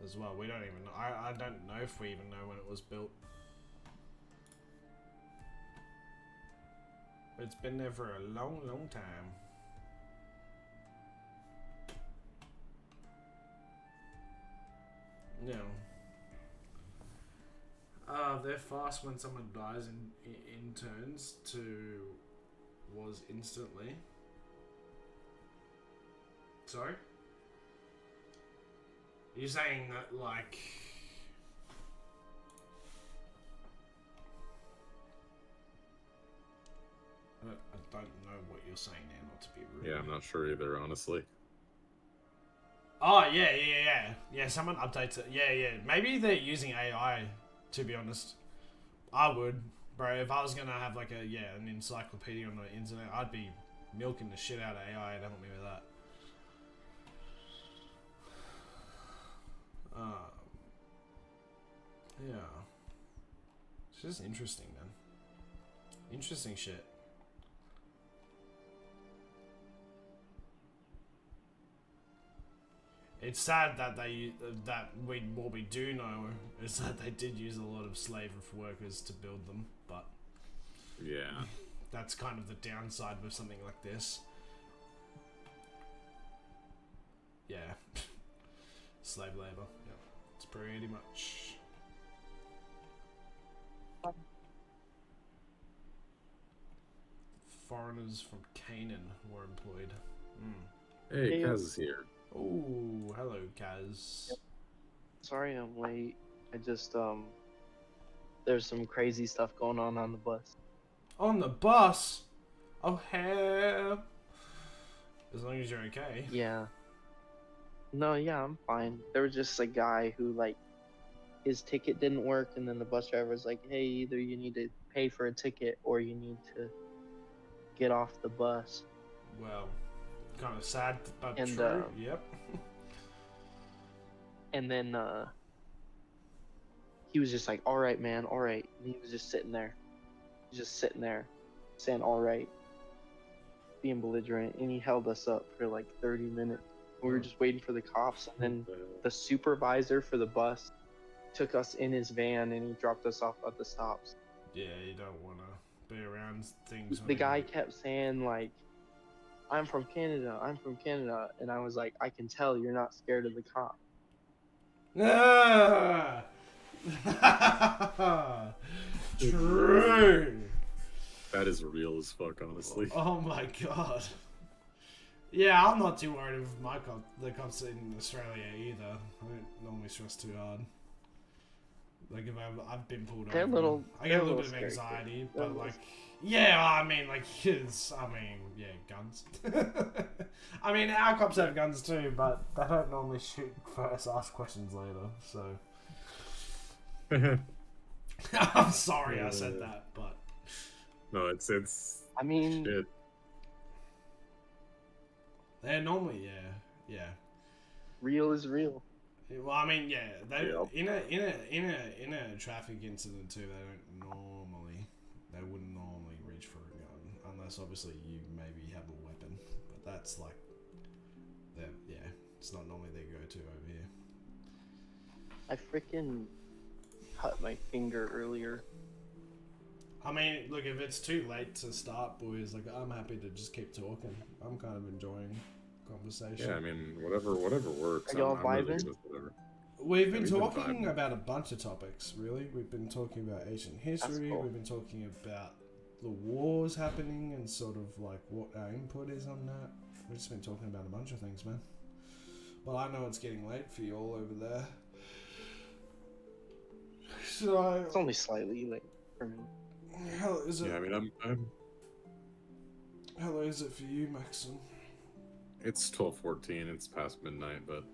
as well. We don't even know. I don't know if we even know when it was built. It's been there for a long, long time. Yeah. They're fast when someone dies in turns to was instantly. Sorry? You're saying that, like... I don't know what you're saying there, not to be rude. Yeah, I'm not sure either, honestly. Oh, yeah, someone updates it. Yeah. Maybe they're using AI, to be honest. I would. Bro, if I was going to have, like, an encyclopedia on the internet, I'd be milking the shit out of AI to help me with that. Yeah. It's just interesting, man. Interesting shit. It's sad that what we do know is that they did use a lot of slave workers to build them, but yeah, that's kind of the downside with something like this. Yeah. Slave labor. Yeah. It's pretty much. Foreigners from Canaan were employed. Hey, Kaz is here. Oh, hello, Kaz. Sorry I'm late. I just there's some crazy stuff going on the bus. On the bus? Oh, hell. As long as you're okay. Yeah. No, yeah, I'm fine. There was just a guy who, like, his ticket didn't work, and then the bus driver was like, hey, either you need to pay for a ticket or you need to get off the bus. Well, kind of sad, but And, true. Yep. And then he was just like, all right, man, all right. And he was just sitting there. Saying, all right. Being belligerent. And he held us up for like 30 minutes. We were just waiting for the cops. And then the supervisor for the bus took us in his van and he dropped us off at the stops. Yeah, you don't want to be around things. The guy kept saying, like, I'm from Canada. And I was like, I can tell you're not scared of the cop. Ah! True. That is real as fuck, honestly. Oh my god. Yeah, I'm not too worried with the cops in Australia either. I don't normally stress too hard. Like if I've been pulled over, I get a little bit of anxiety, but like, yeah, I mean, like kids, guns. I mean, our cops have guns too, but they don't normally shoot first, ask questions later. So, I'm sorry I said that, but no, it's. I mean, shit. They're normally, yeah. Real is real. Well, I mean, yeah, they Yep. in a traffic incident too. They wouldn't normally reach for a gun unless obviously you maybe have a weapon. But that's like, it's not normally their go-to over here. I freaking cut my finger earlier. I mean, look, if it's too late to start, boys, like I'm happy to just keep talking. I'm kind of enjoying conversation. Yeah, I mean, whatever works. Are y'all I'm really vibing? good with whatever. We've been We've been talking vibing. about a bunch of topics, really. We've been talking about ancient history. cool. We've been talking about the wars happening and sort of like what our input is on that. We've just been talking about a bunch of things, man. Well, I know it's getting late for you all over there. So, It's only slightly late for me. how is it? Yeah, I mean, I'm. How late is it for you, Maxim? It's 12:14. It's past midnight, but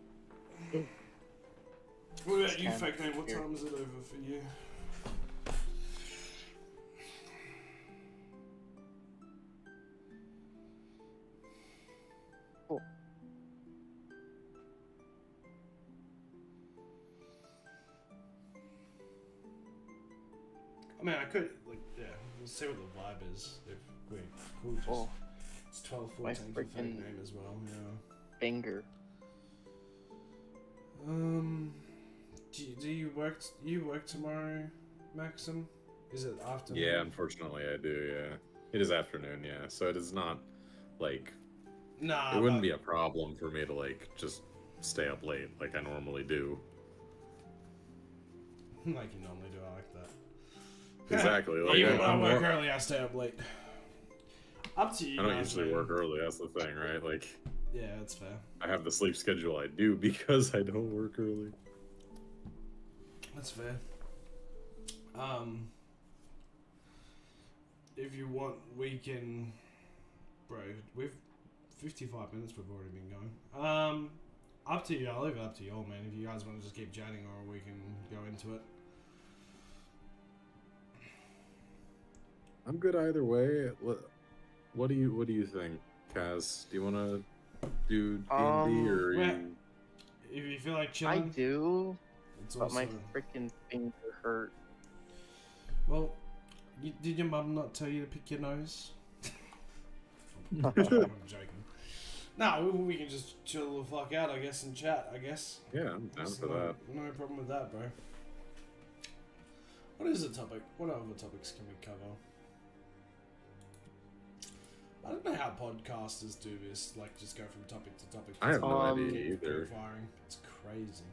What about you, It's Fake Name? What here. time is it over for you? Cool. I mean, I could, like, yeah, we'll see what the vibe is. If we cool, just, Well, it's 12:14 my for Fake freaking- Name as well, yeah. Finger. Do you work? You work tomorrow, Maxim? Is it afternoon? yeah, unfortunately, I do. Yeah, it is afternoon. Yeah, so it is not like Nah. it wouldn't be a problem for me to like just stay up late like I normally do. like you normally do. I like that. Exactly. Like Even when I I'm work more- early, I stay up late. Up to you. I don't guys, usually man. work early. That's the thing, right? Like Yeah, that's fair. I have the sleep schedule I do because I don't work early. That's fair. If you want, we can. Bro, we've 55 minutes. We've already been going. Up to you. I'll leave it up to you all, man. If you guys want to just keep chatting, or we can go into it. I'm good either way. What do you think, Kaz? Do you want to do D&D or are well, you... If you feel like I chilling, do, it's but also. my freaking finger hurt. Well, did your mum not tell you to pick your nose? I'm joking. No, we can just chill the fuck out, I guess, and chat, I guess. Yeah, I'm down There's for no, that. No problem with that, bro. What is the topic? What other topics can we cover? I don't know how podcasters do this, like just go from topic to topic. I have no Um, idea either. Firing. It's crazy.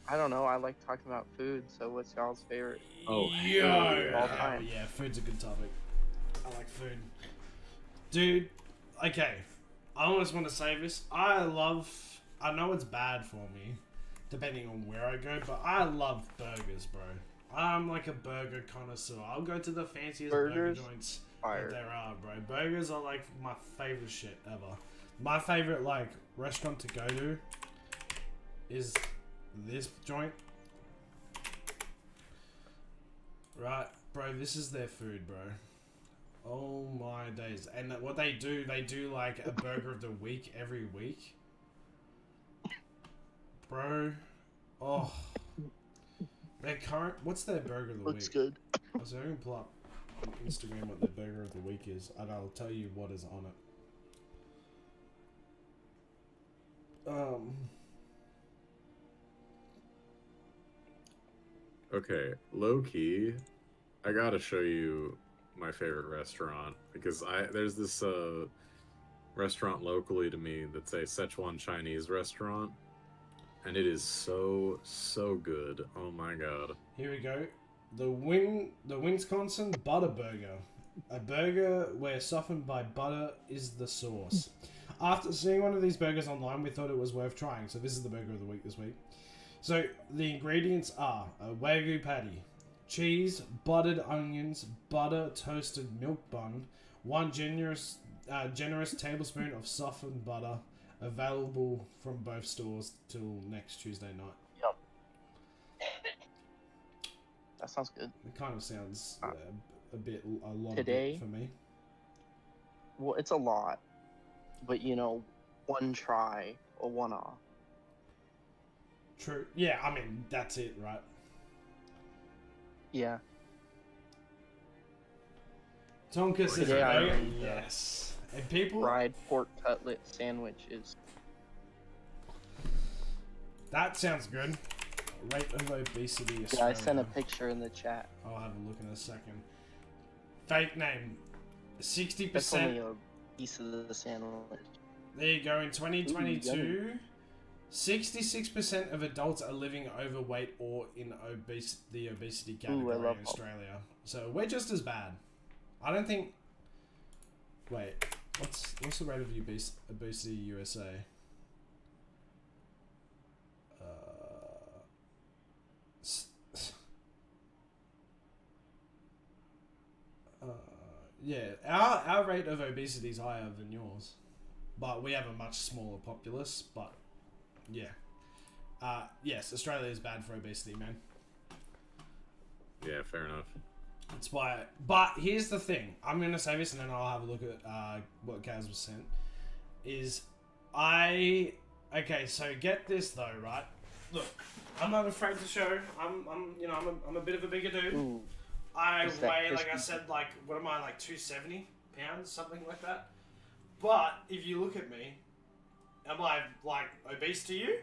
I don't know. I like talking about food. So what's y'all's favorite? Oh, Yo, hell yeah. All time. yeah, food's a good topic. I like food, dude. Okay, I almost want to say this. I know it's bad for me, depending on where I go, but I love burgers, bro. I'm like a burger connoisseur. I'll go to the fanciest burger joints Fire. that there are, bro. Burgers are like my favorite shit ever. My favorite like restaurant to go to is this joint. Right, bro, this is their food, bro. Oh my days. And what they do like a burger of the week every week. Bro. Oh. Their current, what's their burger of the Looks week? good. So I can pull up on Instagram what their burger of the week is, and I'll tell you what is on it. Okay, low key, I gotta show you my favorite restaurant because there's this restaurant locally to me that's a Szechuan Chinese restaurant, and it is so good. Oh my god! Here we go. The Wisconsin Butter Burger. A burger where softened by butter is the sauce. After seeing one of these burgers online, we thought it was worth trying. So this is the burger of the week this week. So the ingredients are a Wagyu patty, cheese, buttered onions, butter, toasted milk bun, one generous tablespoon of softened butter, available from both stores till next Tuesday night. Yep. That sounds good. It kind of sounds a lot Today? for me. Well, it's a lot, but you know, one try or one off. True. Yeah, I mean, that's it, right? Yeah. Tonkus is a Today I burger. made, Yes. And people... Fried pork cutlet sandwiches. That sounds good. Rate of obesity Australia. Yeah, I sent a picture in the chat. I'll have a look in a second. Fake name. That's only 60%. a piece of the sandwich. There you go. In 2022, yummy. 66% of adults are living overweight or in the obesity I category love in Australia. So we're just as bad. I don't think... Wait. What's the rate of obesity USA? Yeah, our rate of obesity is higher than yours, but we have a much smaller populace. But yeah, yes, Australia is bad for obesity, man. Yeah, fair enough. That's why. But here's the thing: I'm gonna say this, and then I'll have a look at what Kaz was sent. Okay? So get this though, right? Look, I'm not afraid to show. I'm a bit of a bigger dude. Ooh. I Is that weigh, like I crispy? said, like, what am I, like 270 pounds, something like that? But, if you look at me, am I, like, obese to you?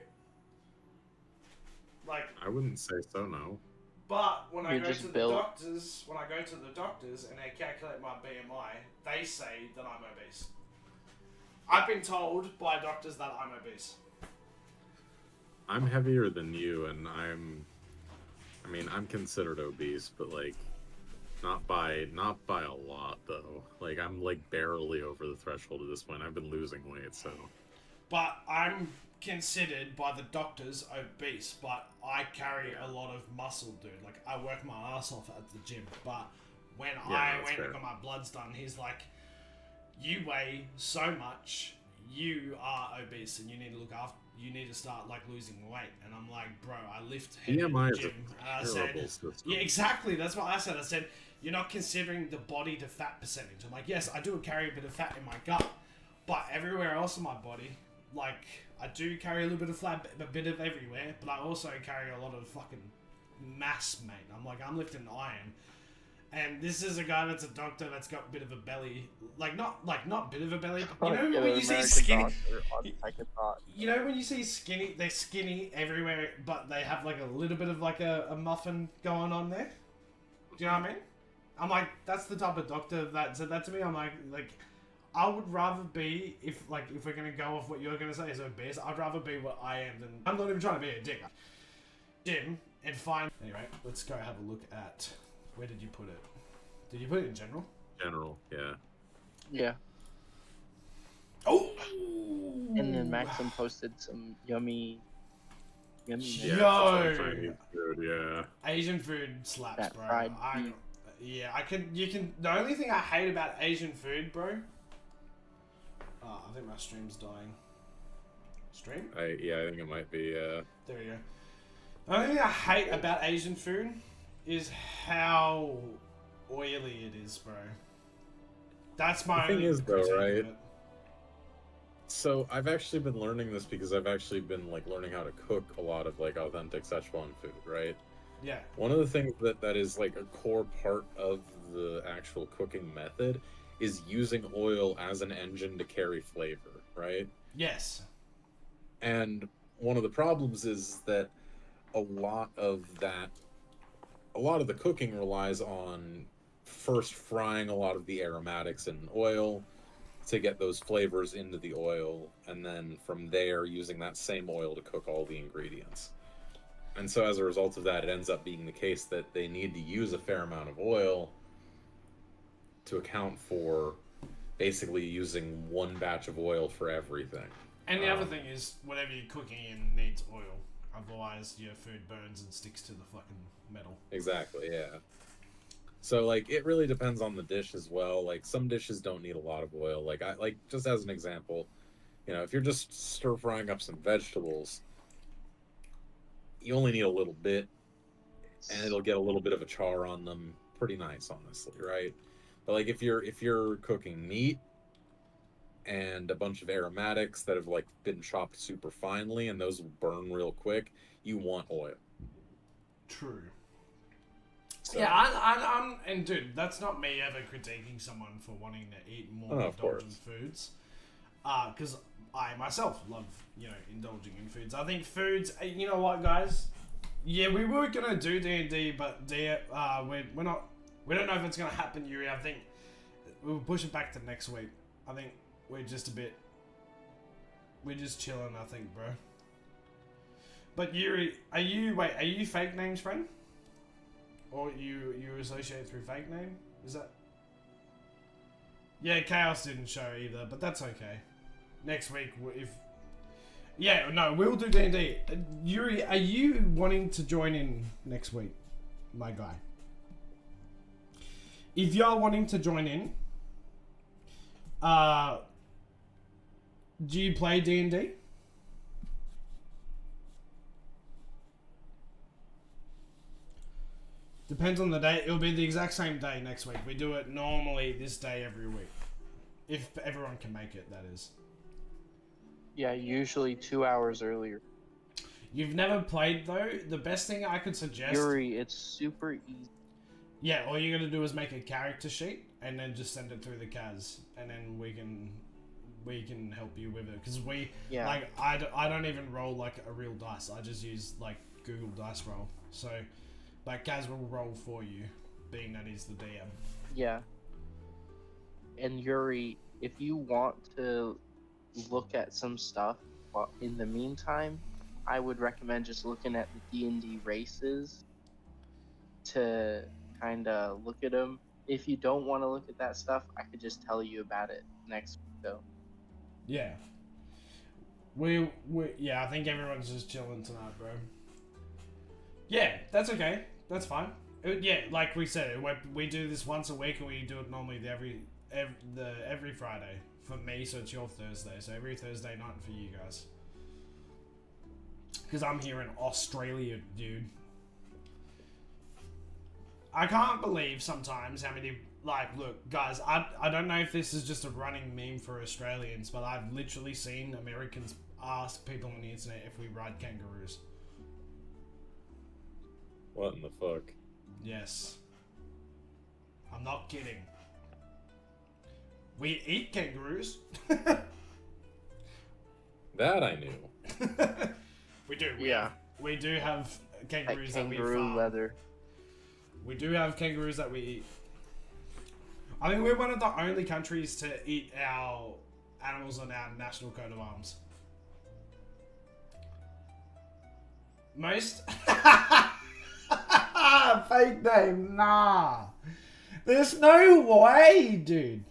Like, I wouldn't say so, no. but when I You're go just to the built. doctors, and they calculate my BMI, they say that I'm obese. I've been told by doctors that I'm obese. I'm heavier than you, and I'm considered obese, but like, not by a lot though. Like, I'm like barely over the threshold at this point. I've been losing weight, so. But I'm considered by the doctors obese, but I carry a lot of muscle, dude. Like, I work my ass off at the gym, but when I that's went and fair. got my bloods done, he's like, you weigh so much, you are obese, and you need to look after. You need to start like losing weight. And I'm like, bro, I lift heavy at BMI the is gym. a And I terrible said, system. yeah, exactly. That's what I said. I said, you're not considering the body to fat percentage. I'm like, yes, I do carry a bit of fat in my gut, but everywhere else in my body, like, I do carry a little bit of fat, a bit of everywhere, but I also carry a lot of fucking mass, mate. I'm like, I'm lifting iron. And this is a guy that's a doctor that's got a bit of a belly, not bit of a belly. But you know Get when an you see American skinny, doctor on second thought. you know when you see skinny, they're skinny everywhere, but they have like a little bit of like a muffin going on there. Do you know what I mean? I'm like, that's the type of doctor that said that to me. I'm like, I would rather be, if we're gonna go off what you're gonna say is obese, I'd rather be what I am than I'm not even trying to be a dick. Gym and find. Anyway, let's go have a look at where did you put it? Did you put it in general? General, yeah. Yeah. Oh. And then Maxim posted some yummy. Yeah, Yo. Chinese food, yeah. Asian food slaps, That bro. fried beef. Yeah, I can. You can. The only thing I hate about Asian food, bro. Oh, I think my stream's dying. Stream? I think it might be. There we go. The only thing I hate about Asian food is how oily it is, bro. That's my The thing only is, though, critique of right? it. So I've actually been learning this because I've actually been like learning how to cook a lot of like authentic Szechuan food, right? Yeah. One of the things that is like a core part of the actual cooking method is using oil as an engine to carry flavor, right? Yes. And one of the problems is that a lot of the cooking relies on first frying a lot of the aromatics in oil to get those flavors into the oil, and then from there using that same oil to cook all the ingredients. And so as a result of that, it ends up being the case that they need to use a fair amount of oil to account for basically using one batch of oil for everything. And the other thing is, whatever you're cooking in needs oil. Otherwise, your food burns and sticks to the fucking metal. Exactly, yeah. So, like, it really depends on the dish as well. Like, some dishes don't need a lot of oil. Like, just as an example, you know, if you're just stir frying up some vegetables, you only need a little bit, and it'll get a little bit of a char on them. Pretty nice, honestly, right? But like, if you're cooking meat and a bunch of aromatics that have like been chopped super finely, and those will burn real quick, you want oil. True. So, Yeah, I'm, and dude, that's not me ever critiquing someone for wanting to eat more indulgent foods. Because I myself love, indulging in foods. I think foods, you know what, guys? Yeah, we were gonna do D&D, but we're not. We don't know if it's gonna happen, Yuri. I think we'll push it back to next week. I think we're just chilling. I think, bro. But Yuri, are you fake names, friend? Or you associate through fake name? Is that? Yeah, Chaos didn't show either, but that's okay. Next week, we'll do D&D. Yuri, are you wanting to join in next week, my guy? If you're wanting to join in, do you play D&D? Depends on the day. It'll be the exact same day next week. We do it normally this day every week. If everyone can make it, that is. Yeah, usually 2 hours earlier. You've never played, though? The best thing I could suggest... Yuri, it's super easy. Yeah, all you gotta do is make a character sheet, and then just send it through the Kaz, and then we can help you with it. Because I don't even roll, like, a real dice. I just use, like, Google Dice Roll. So... Like, Kaz will roll for you, being that he's the DM. Yeah. And Yuri, if you want to look at some stuff in the meantime, I would recommend just looking at the D&D races to kind of look at them. If you don't want to look at that stuff, I could just tell you about it next week, though. Yeah. I think everyone's just chilling tonight, bro. Yeah, that's okay. That's fine. Like we said, we do this once a week, and we do it normally every Friday for me. So it's your Thursday. So every Thursday night for you guys. Because I'm here in Australia, dude. I can't believe sometimes how many look, guys. I don't know if this is just a running meme for Australians, but I've literally seen Americans ask people on the internet if we ride kangaroos. What in the fuck? Yes. I'm not kidding. We eat kangaroos. That I knew. We do. We do have kangaroos that we kangaroo farm. leather. We do have kangaroos that we eat. I think we're one of the only countries to eat our animals on our national coat of arms. Most fake name, nah. There's no way, dude.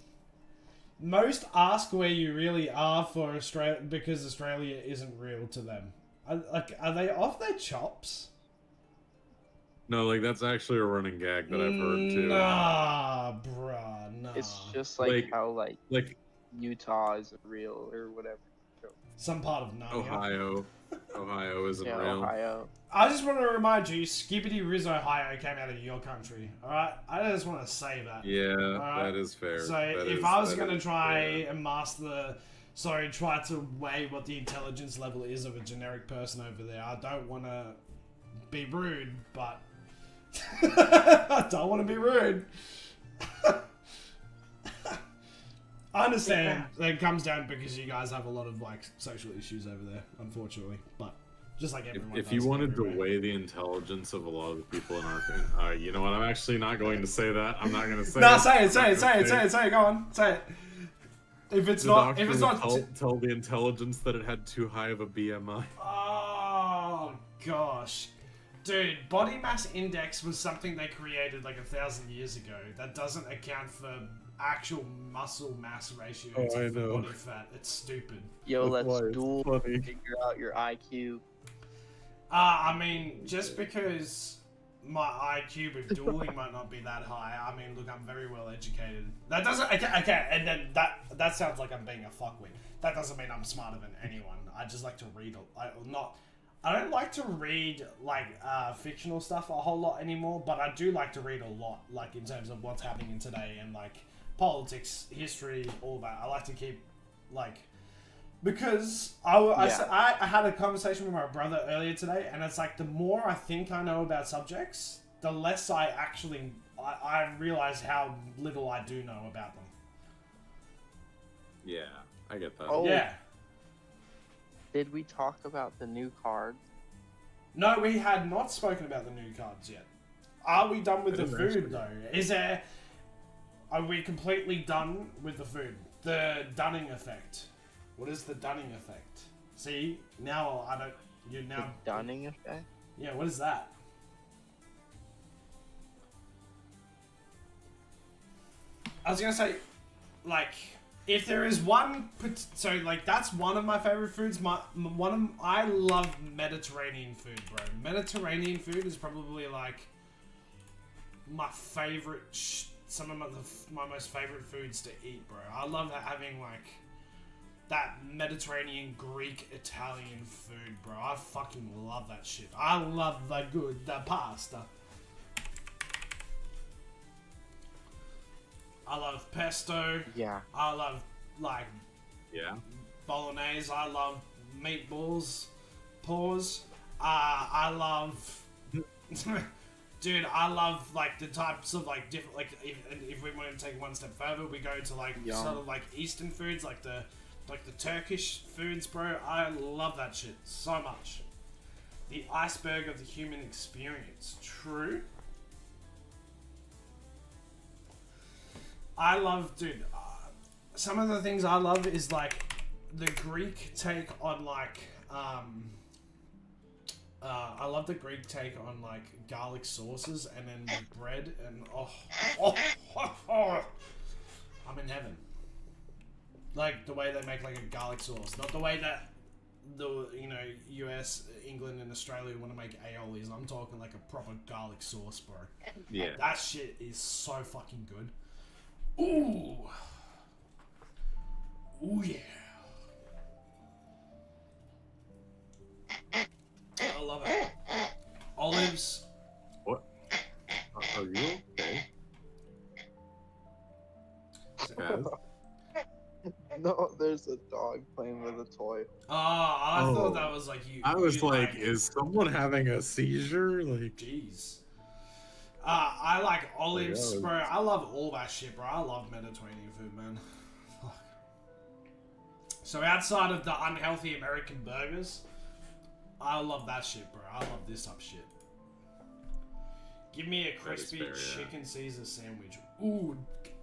Most ask where you really are for Australia because Australia isn't real to them. Are they off their chops? No, like that's actually a running gag that I've heard too. Nah, bruh, nah. It's just like how like Utah isn't real or whatever. Some part of Narnia. Ohio isn't Yeah, real. Ohio. I just want to remind you, Skibbity Riz Ohio came out of your country. Alright? I just want to say that. Yeah, Alright? that is fair. So That if is- I was that going to is try fair. and try to weigh what the intelligence level is of a generic person over there, I don't want to be rude, but I don't want to be rude. I understand that it comes down because you guys have a lot of like social issues over there, unfortunately. But just like everyone, If does you wanted to everywhere. weigh the intelligence of a lot of the people in our, you know what? I'm actually not going to say that. I'm not going to say. No, it. say it, I'm not gonna say it. Go on, say it. If it's The not, doctor if it's would not, tell the intelligence that it had too high of a BMI. oh gosh, dude, body mass index was something they created like 1,000 years ago. That doesn't account for actual muscle mass ratio I to know. body fat. It's stupid. Yo, That's why let's it's duel funny. figure out your IQ. I mean, just because my IQ with dueling might not be that high, I mean, look, I'm very well educated. That doesn't, okay, and then that sounds like I'm being a fuckwit. That doesn't mean I'm smarter than anyone. I just like to read, I don't like to read, like, fictional stuff a whole lot anymore, but I do like to read a lot, like, in terms of what's happening in today and, like, politics, history, all that. I like to keep, like... Because I had a conversation with my brother earlier today, and it's like the more I think I know about subjects, the less I actually I realize how little I do know about them. Yeah, I get that. Oh. Yeah. Did we talk about the new card? No, we had not spoken about the new cards yet. Are we done with I the didn't food though? Are we completely done with the food? The Dunning effect. What is the Dunning effect? See, now I don't. You now. The Dunning effect? Yeah, what is that? I was gonna say, like, if there is one, so like that's one of my favorite foods. I love Mediterranean food, bro. Mediterranean food is probably like my favorite. Some of my most favorite foods to eat, bro. I love having like that Mediterranean, Greek, Italian food, bro. I fucking love that shit. I love the pasta. I love pesto. Yeah. I love, like, Yeah. bolognese. I love meatballs. Pause. I love... Dude, I love, like, the types of, like, different... Like, if we want to take one step further, we go to, like, Yum. sort of, like, Eastern foods, like the Turkish foods, bro. I love that shit so much. The iceberg of the human experience. True. I love, dude, some of the things I love is, like, the Greek take on, like, I love the Greek take on, like, garlic sauces and then the bread and, I'm in heaven. Like, the way they make, like, a garlic sauce. Not the way that the, US, England, and Australia want to make aiolis. I'm talking, like, a proper garlic sauce, bro. Yeah. That shit is so fucking good. Ooh. Ooh, yeah. I love it. Olives. What? Are you okay? Kaz? No, there's a dog playing with a toy. I Oh. thought that was like you. I was you like, is someone having a seizure? Like, Jeez. I like olives, Yeah. bro. I love all that shit, bro. I love Mediterranean food, man. Fuck. So outside of the unhealthy American burgers, I love that shit, bro. I love this up shit. Give me a crispy fair, yeah. chicken Caesar sandwich. Ooh,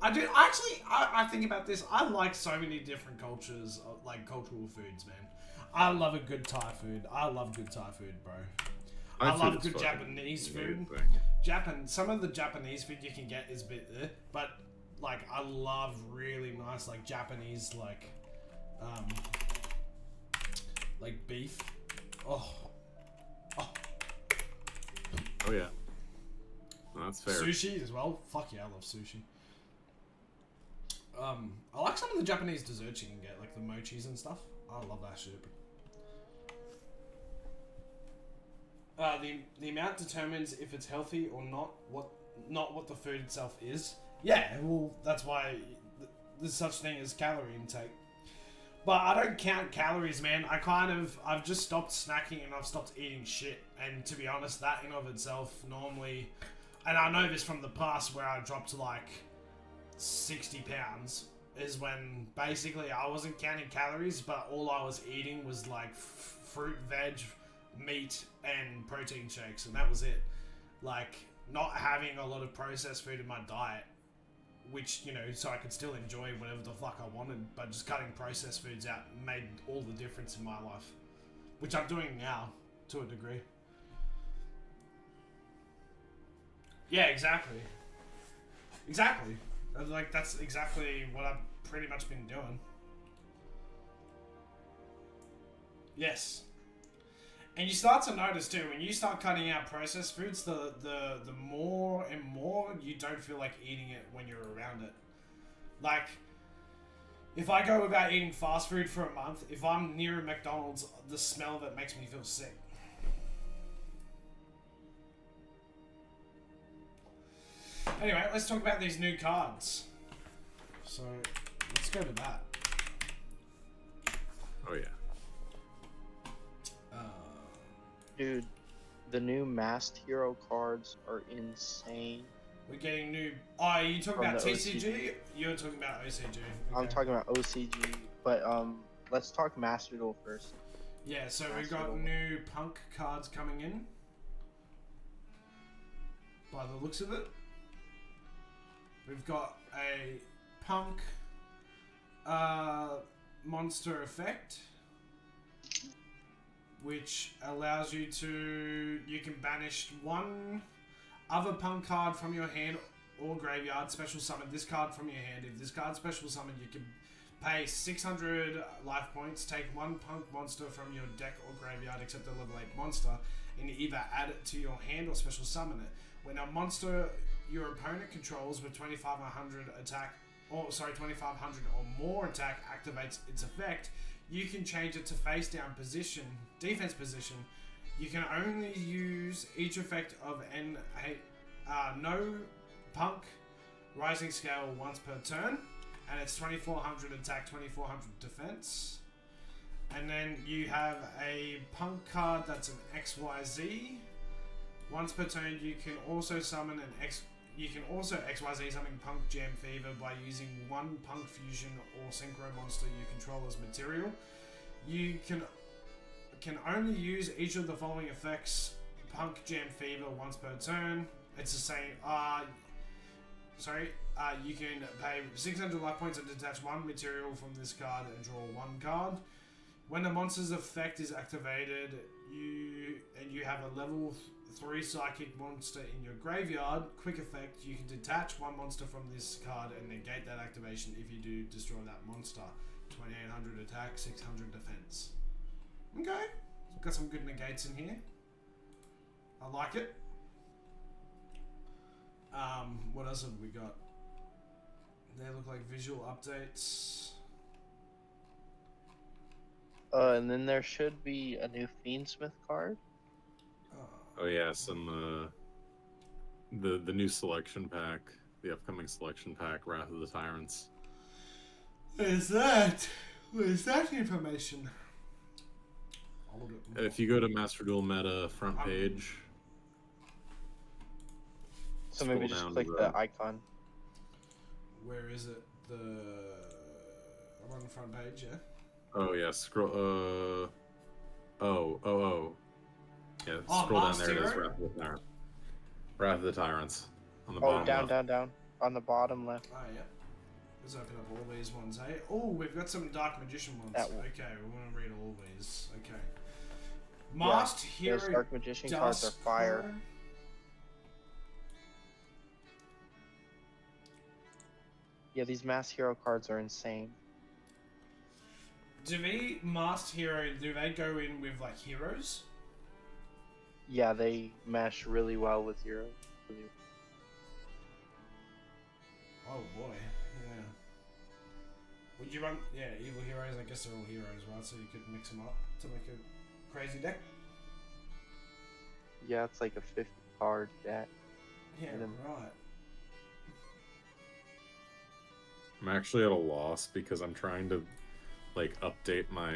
I do actually. I think about this. I like so many different cultures, like cultural foods, man. I love a good Thai food. I love good Thai food, bro. I love good Japanese food. Some of the Japanese food you can get is a bit, but like I love really nice like Japanese like beef. Oh. Oh yeah. That's fair. Sushi as well. Fuck yeah, I love sushi. I like some of the Japanese desserts you can get, like the mochis and stuff. I love that shit. The amount determines if it's healthy or not. Not what the food itself is. Yeah, well, that's why there's such thing as calorie intake. But I don't count calories, man. I've just stopped snacking and I've stopped eating shit. And to be honest, that in of itself normally, and I know this from the past where I dropped to like 60 pounds, is when basically I wasn't counting calories, but all I was eating was like fruit, veg, meat, and protein shakes, and that was it. Like, not having a lot of processed food in my diet, which, you know, so I could still enjoy whatever the fuck I wanted, but just cutting processed foods out made all the difference in my life, which I'm doing now to a degree. Yeah, exactly. Like, that's exactly what I've pretty much been doing. Yes. And you start to notice too, when you start cutting out processed foods, the more and more you don't feel like eating it when you're around it. Like, if I go without eating fast food for a month, if I'm near a McDonald's, the smell of it makes me feel sick. Anyway, let's talk about these new cards. So, let's go to that. Oh yeah. Dude, the new Masked Hero cards are insane. We're getting new... Oh, are you talking about TCG? OCG. You're talking about OCG. Okay. I'm talking about OCG, but let's talk Master Duel first. Yeah, so we've got new Punk cards coming in. By the looks of it. We've got a Punk monster effect, which allows you can banish one other Punk card from your hand or graveyard, special summon this card from your hand. If this card special summoned, you can pay 600 life points, take one Punk monster from your deck or graveyard except a level 8 monster, and either add it to your hand or special summon it. When a monster your opponent controls with 2500 attack, 2500 or more attack activates its effect, you can change it to face down position, defense position. You can only use each effect of no Punk rising scale once per turn, and it's 2400 attack, 2400 defense. And then you have a Punk card that's an XYZ. Once per turn, you can also summon XYZ summon Punk Jam Fever by using one Punk Fusion or Synchro monster you control as material. You can only use each of the following effects: Punk Jam Fever once per turn. It's the same. You can pay 600 life points and detach one material from this card and draw one card. When the monster's effect is activated, you have a level 3 psychic monster in your graveyard. Quick effect, you can detach one monster from this card and negate that activation if you do destroy that monster. 2800 attack, 600 defense. Okay, we've got some good negates in here. I like it. What else have we got? They look like visual updates. And then there should be a new Fiendsmith card. Oh yes, and the new selection pack, the upcoming selection pack, Wrath of the Tyrants. What is that? What is that information? If you go to Master Duel Meta front page, so maybe just click the icon. Where is it? I'm on the front page, yeah. Oh yeah, scroll. Yeah, scroll down there. It is Wrath of the Tyrants on the bottom. Down. on the bottom left. Oh, yeah. Let's open up all these ones, eh? Oh, we've got some Dark Magician ones. That one. Okay, we want to read all these. Okay. Masked Hero Those Dark Magician cards are fire. Duskclaw. Yeah, these Mass Hero cards are insane. Do the Masked Hero, do they go in with, like, heroes? Yeah, they mesh really well with Hero. Oh, boy. Yeah. Would you run... Yeah, evil heroes, I guess they're all heroes, right? So you could mix them up to make a crazy deck. Yeah, it's like a 50 card deck. Yeah, right. I'm actually at a loss because I'm trying to like update my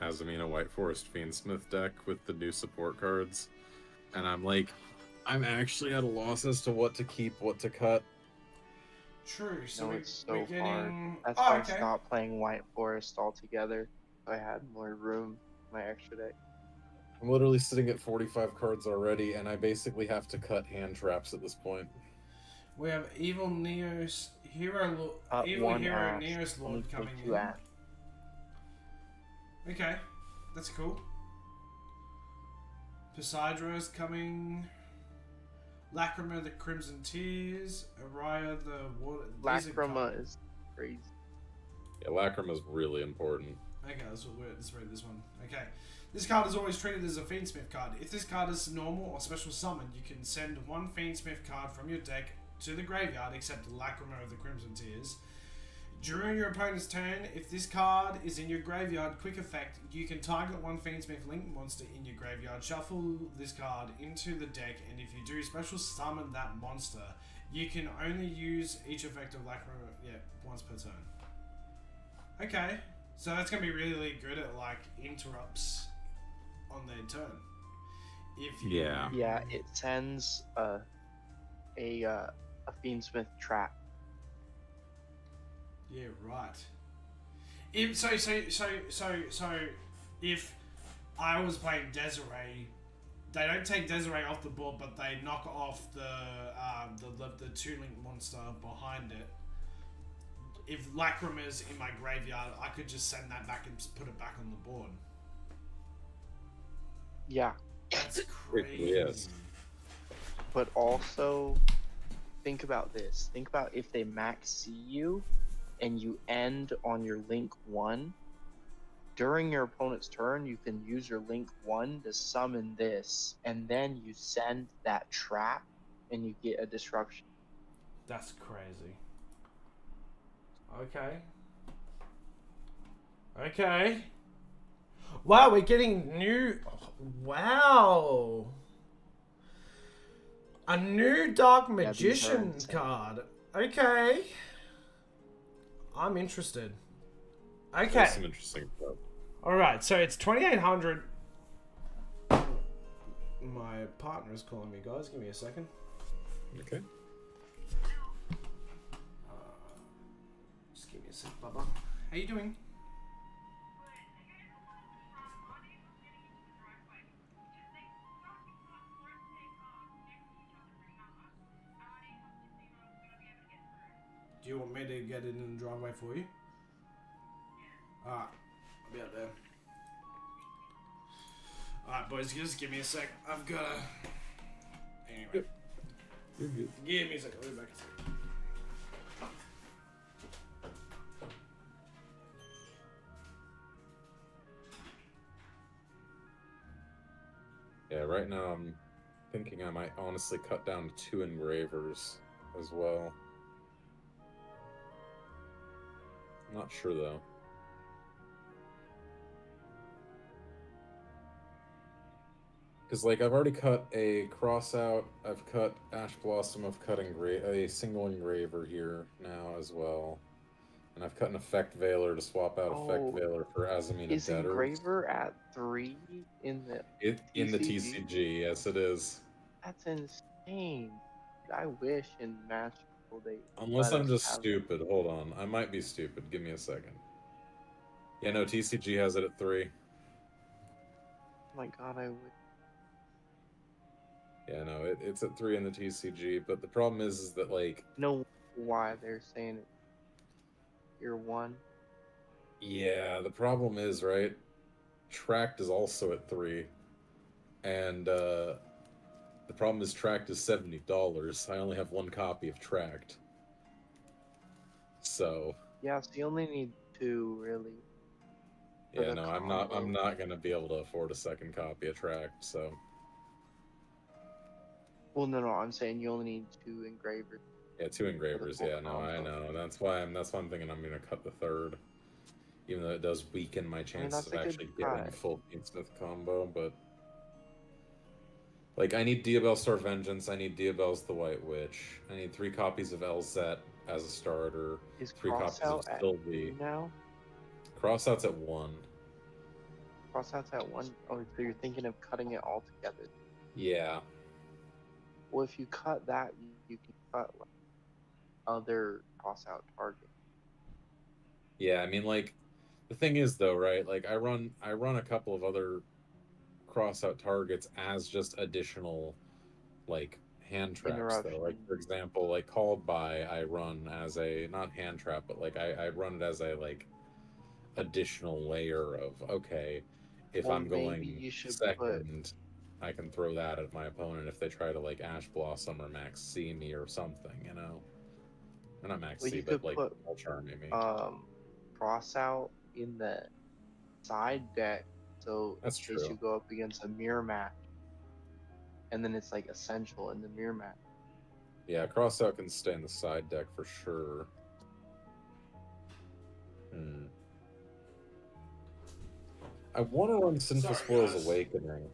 Azamina White Forest Fiendsmith deck with the new support cards, and I'm actually at a loss as to what to keep, what to cut. True, so No, it's so we're getting... hard. That's oh, why okay. I stopped playing White Forest altogether. I had more room in my extra deck. I'm literally sitting at 45 cards already, and I basically have to cut hand traps at this point. We have Evil Neos Hero Evil one Hero ash. Neos Only Lord take coming two in. ash. Okay, that's cool. Poseidro's coming. Lacrima the Crimson Tears. Araya the Water. Lacrima is crazy. Yeah, Lacrima's really important. Okay, let's read this one. Okay. This card is always treated as a Fiendsmith card. If this card is normal or special summon, you can send one Fiendsmith card from your deck to the graveyard, except Lacrima of the Crimson Tears. During your opponent's turn, if this card is in your graveyard, quick effect, you can target one Fiendsmith Link monster in your graveyard, shuffle this card into the deck, and if you do special summon that monster, you can only use each effect of Lacrima, once per turn. Okay, so that's going to be really good at, like, interrupts on their turn. If you... Yeah, it sends a Fiendsmith trap. Yeah, right. If if I was playing Desiree, they don't take Desiree off the board, but they knock off the 2-link monster behind it. If Lacrima's in my graveyard, I could just send that back and just put it back on the board. Yeah. That's crazy. Yes. But also, think about this. Think about if they max C you, and you end on your link 1, during your opponent's turn, you can use your link 1 to summon this, and then you send that trap, and you get a disruption. That's crazy. Okay. Okay. Wow, we're getting new... Wow. A new Dark Magician card. Okay. I'm interested. Okay. That's some interesting stuff. Alright, so it's 2,800. My partner is calling me, guys. Give me a second. Okay. Just give me a sec, Bubba. How you doing? Do you want me to get in the driveway for you? Alright, I'll be out there. Alright, boys, just give me a sec. I've got to... Anyway. Yep. You're good. Give me a sec. I'll be back in a sec. Yeah, right now I'm thinking I might honestly cut down to 2 engravers as well. Not sure though. Because like I've already cut a cross out, I've cut Ash Blossom, I've cut a single engraver here now as well. And I've cut an Effect Veiler to swap out Effect Veiler for Azamina Is Debtors. engraver at 3 in the In the TCG, yes it is. That's insane. I wish in Magical they Unless let I'm us just have stupid. Hold on. I might be stupid. Give me a second. Yeah, no, TCG has it at 3. Oh my god, I wish. Yeah, no, it's at 3 in the TCG, but the problem is that, like... No why they're saying it tier 1. Yeah, the problem is, right? Tracked is also at 3, and the problem is Tracked is $70. I only have one copy of Tracked, so Yeah, so you only need 2 really for yeah, the no, I'm combo. not gonna be able to afford a second copy of Tracked, so Well, no, I'm saying you only need 2 engravers yeah, 2 for the engravers. full Yeah, no, I combo. know. That's why I'm thinking I'm gonna cut the third, even though it does weaken my I mean, chances that's of a good actually getting a cut. full Fiendsmith combo. But like, I need Diabellstar Vengeance, I need Diabell's the White Witch, I need 3 copies of Elzet as a starter, Is 3 copies of Crossout at Sylvie. 2 now? Crossout's at 1. Crossout's at 1? Oh, so you're thinking of cutting it all together. Yeah. Well, if you cut that, you can cut like other crossout targets. Yeah, I mean, like, the thing is though, right? Like, I run a couple of other crossout targets as just additional, like, hand traps though. Like, Interruption. for example, like Called By, I run as a not hand trap, but like I run it as a like additional layer of, okay, if Well, I'm maybe going you should put. second, I can throw that at my opponent if they try to like Ash Blossom or Max C me or something, you know? Or not Max Well, C, you but could like put All Charm me. crossout in the side deck, so That's in case true. you go up against a mirror match, and then it's like essential in the mirror match. Yeah, Crossout can stay in the side deck for sure. Hmm. I want to run Sorry, Sinful guys. Awakening.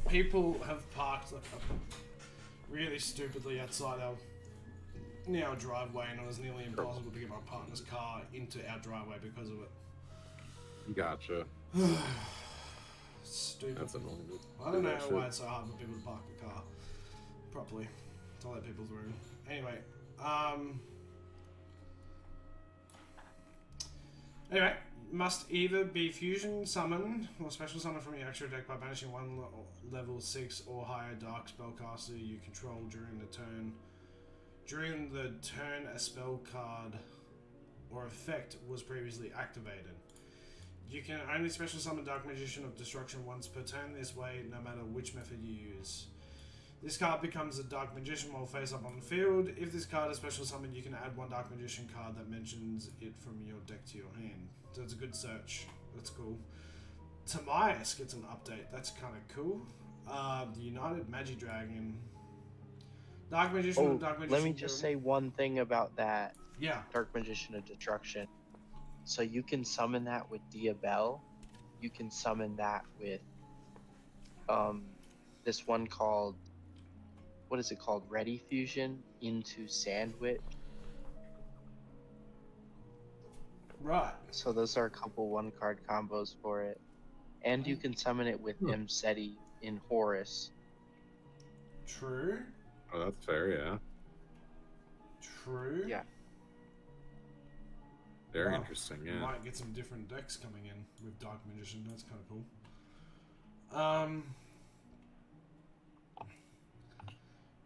People have parked like, really stupidly outside our driveway, and it was nearly impossible to get my partner's car into our driveway because of it. Gotcha. Stupid. That's annoying. I don't Do know that why shit. it's so hard for people to park the car properly. To let people through. Anyway, Anyway, must either be fusion summon or special summon from your extra deck by banishing one level 6 or higher dark spellcaster you control during the turn. During the turn a spell card or effect was previously activated. You can only special summon Dark Magician of Destruction once per turn this way, no matter which method you use. This card becomes a Dark Magician while face up on the field. If this card is special summoned, you can add one Dark Magician card that mentions it from your deck to your hand. So it's a good search. That's cool. Tamias gets an update. That's kind of cool. The United Magidragon. Dark Magician Oh, and Dark Magician. let me just say one thing about that Yeah. Dark Magician of Destruction. So you can summon that with Diabell. You can summon that with this one called, what is it called? Ready Fusion into Sandwich. Right. So those are a couple 1-card combos for it. And you can summon it with Mseti in Horus. True. Oh, that's fair, yeah. True. Yeah. Very Wow. interesting, You yeah. might get some different decks coming in with Dark Magician. That's kind of cool.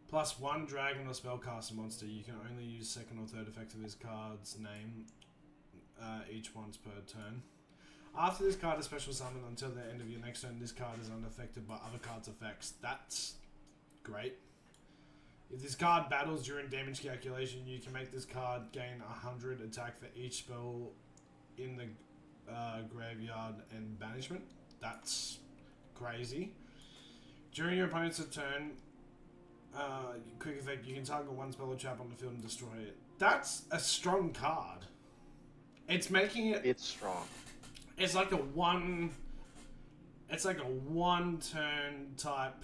Plus 1 dragon or spellcaster monster. You can only use second or third effect of this card's name each once per turn. After this card is special summoned until the end of your next turn, this card is unaffected by other cards' effects. That's great. If this card battles during damage calculation, you can make this card gain 100 attack for each spell in the graveyard and banishment. That's crazy. During your opponent's turn, quick effect, you can target one spell or trap on the field and destroy it. That's a strong card. It's making it. It's strong. It's like a one. It's like a one turn type.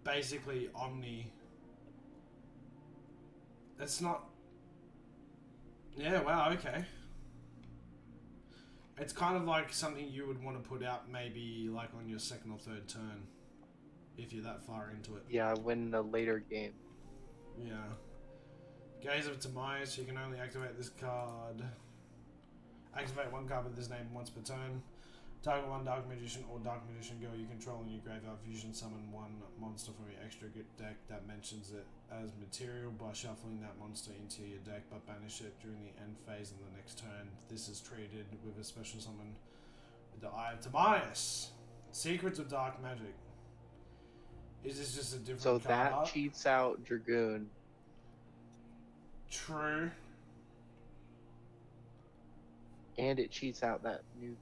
Basically, Omni. It's not. Yeah, wow, okay. It's kind of like something you would want to put out maybe like on your second or third turn. If you're that far into it. Yeah, win the later game. Yeah. Gaze of Tamias, you can only activate this card. Activate one card with this name once per turn. Target one Dark Magician or Dark Magician girl you control in your graveyard fusion summon one monster from your extra deck that mentions it as material by shuffling that monster into your deck, but banish it during the end phase of the next turn. This is treated with a special summon with the Eye of Tobias. Secrets of Dark Magic. Is this just a different So card that art? cheats out Dragoon. True. And it cheats out that new.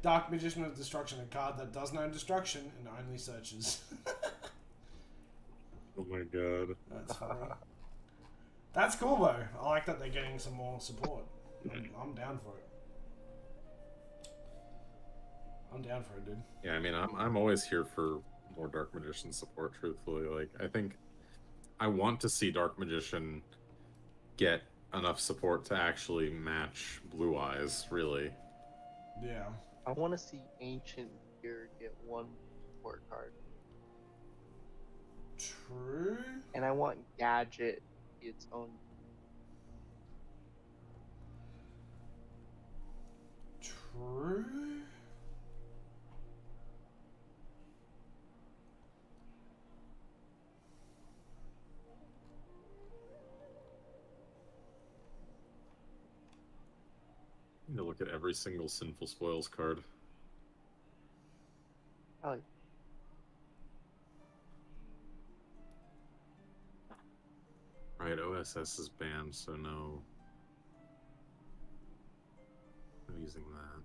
Dark Magician of Destruction, a card that does no destruction and only searches. Oh my god. That's funny. That's cool though. I like that they're getting some more support. I'm down for it. I'm down for it, dude. Yeah, I mean, I'm always here for more Dark Magician support, truthfully. Like, I think I want to see Dark Magician get enough support to actually match Blue Eyes, really. Yeah. I want to see Ancient here get one support card. True. And I want Gadget its own. True. You need to look at every single Sinful Spoils card. Oh, Right, OSS is banned, so no using that.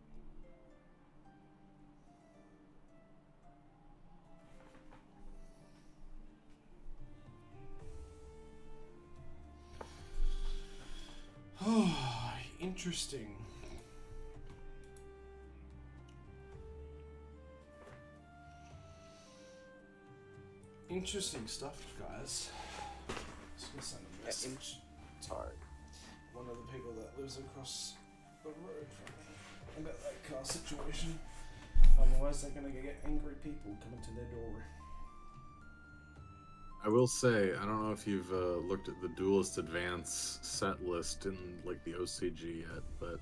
Oh, interesting. Interesting stuff, guys. Just gonna send a message. hard. One of the people that lives across the road from me about that car situation. Otherwise, they're gonna get angry people coming to their door. I will say, I don't know if you've looked at the Duelist Advance set list in like the OCG yet, but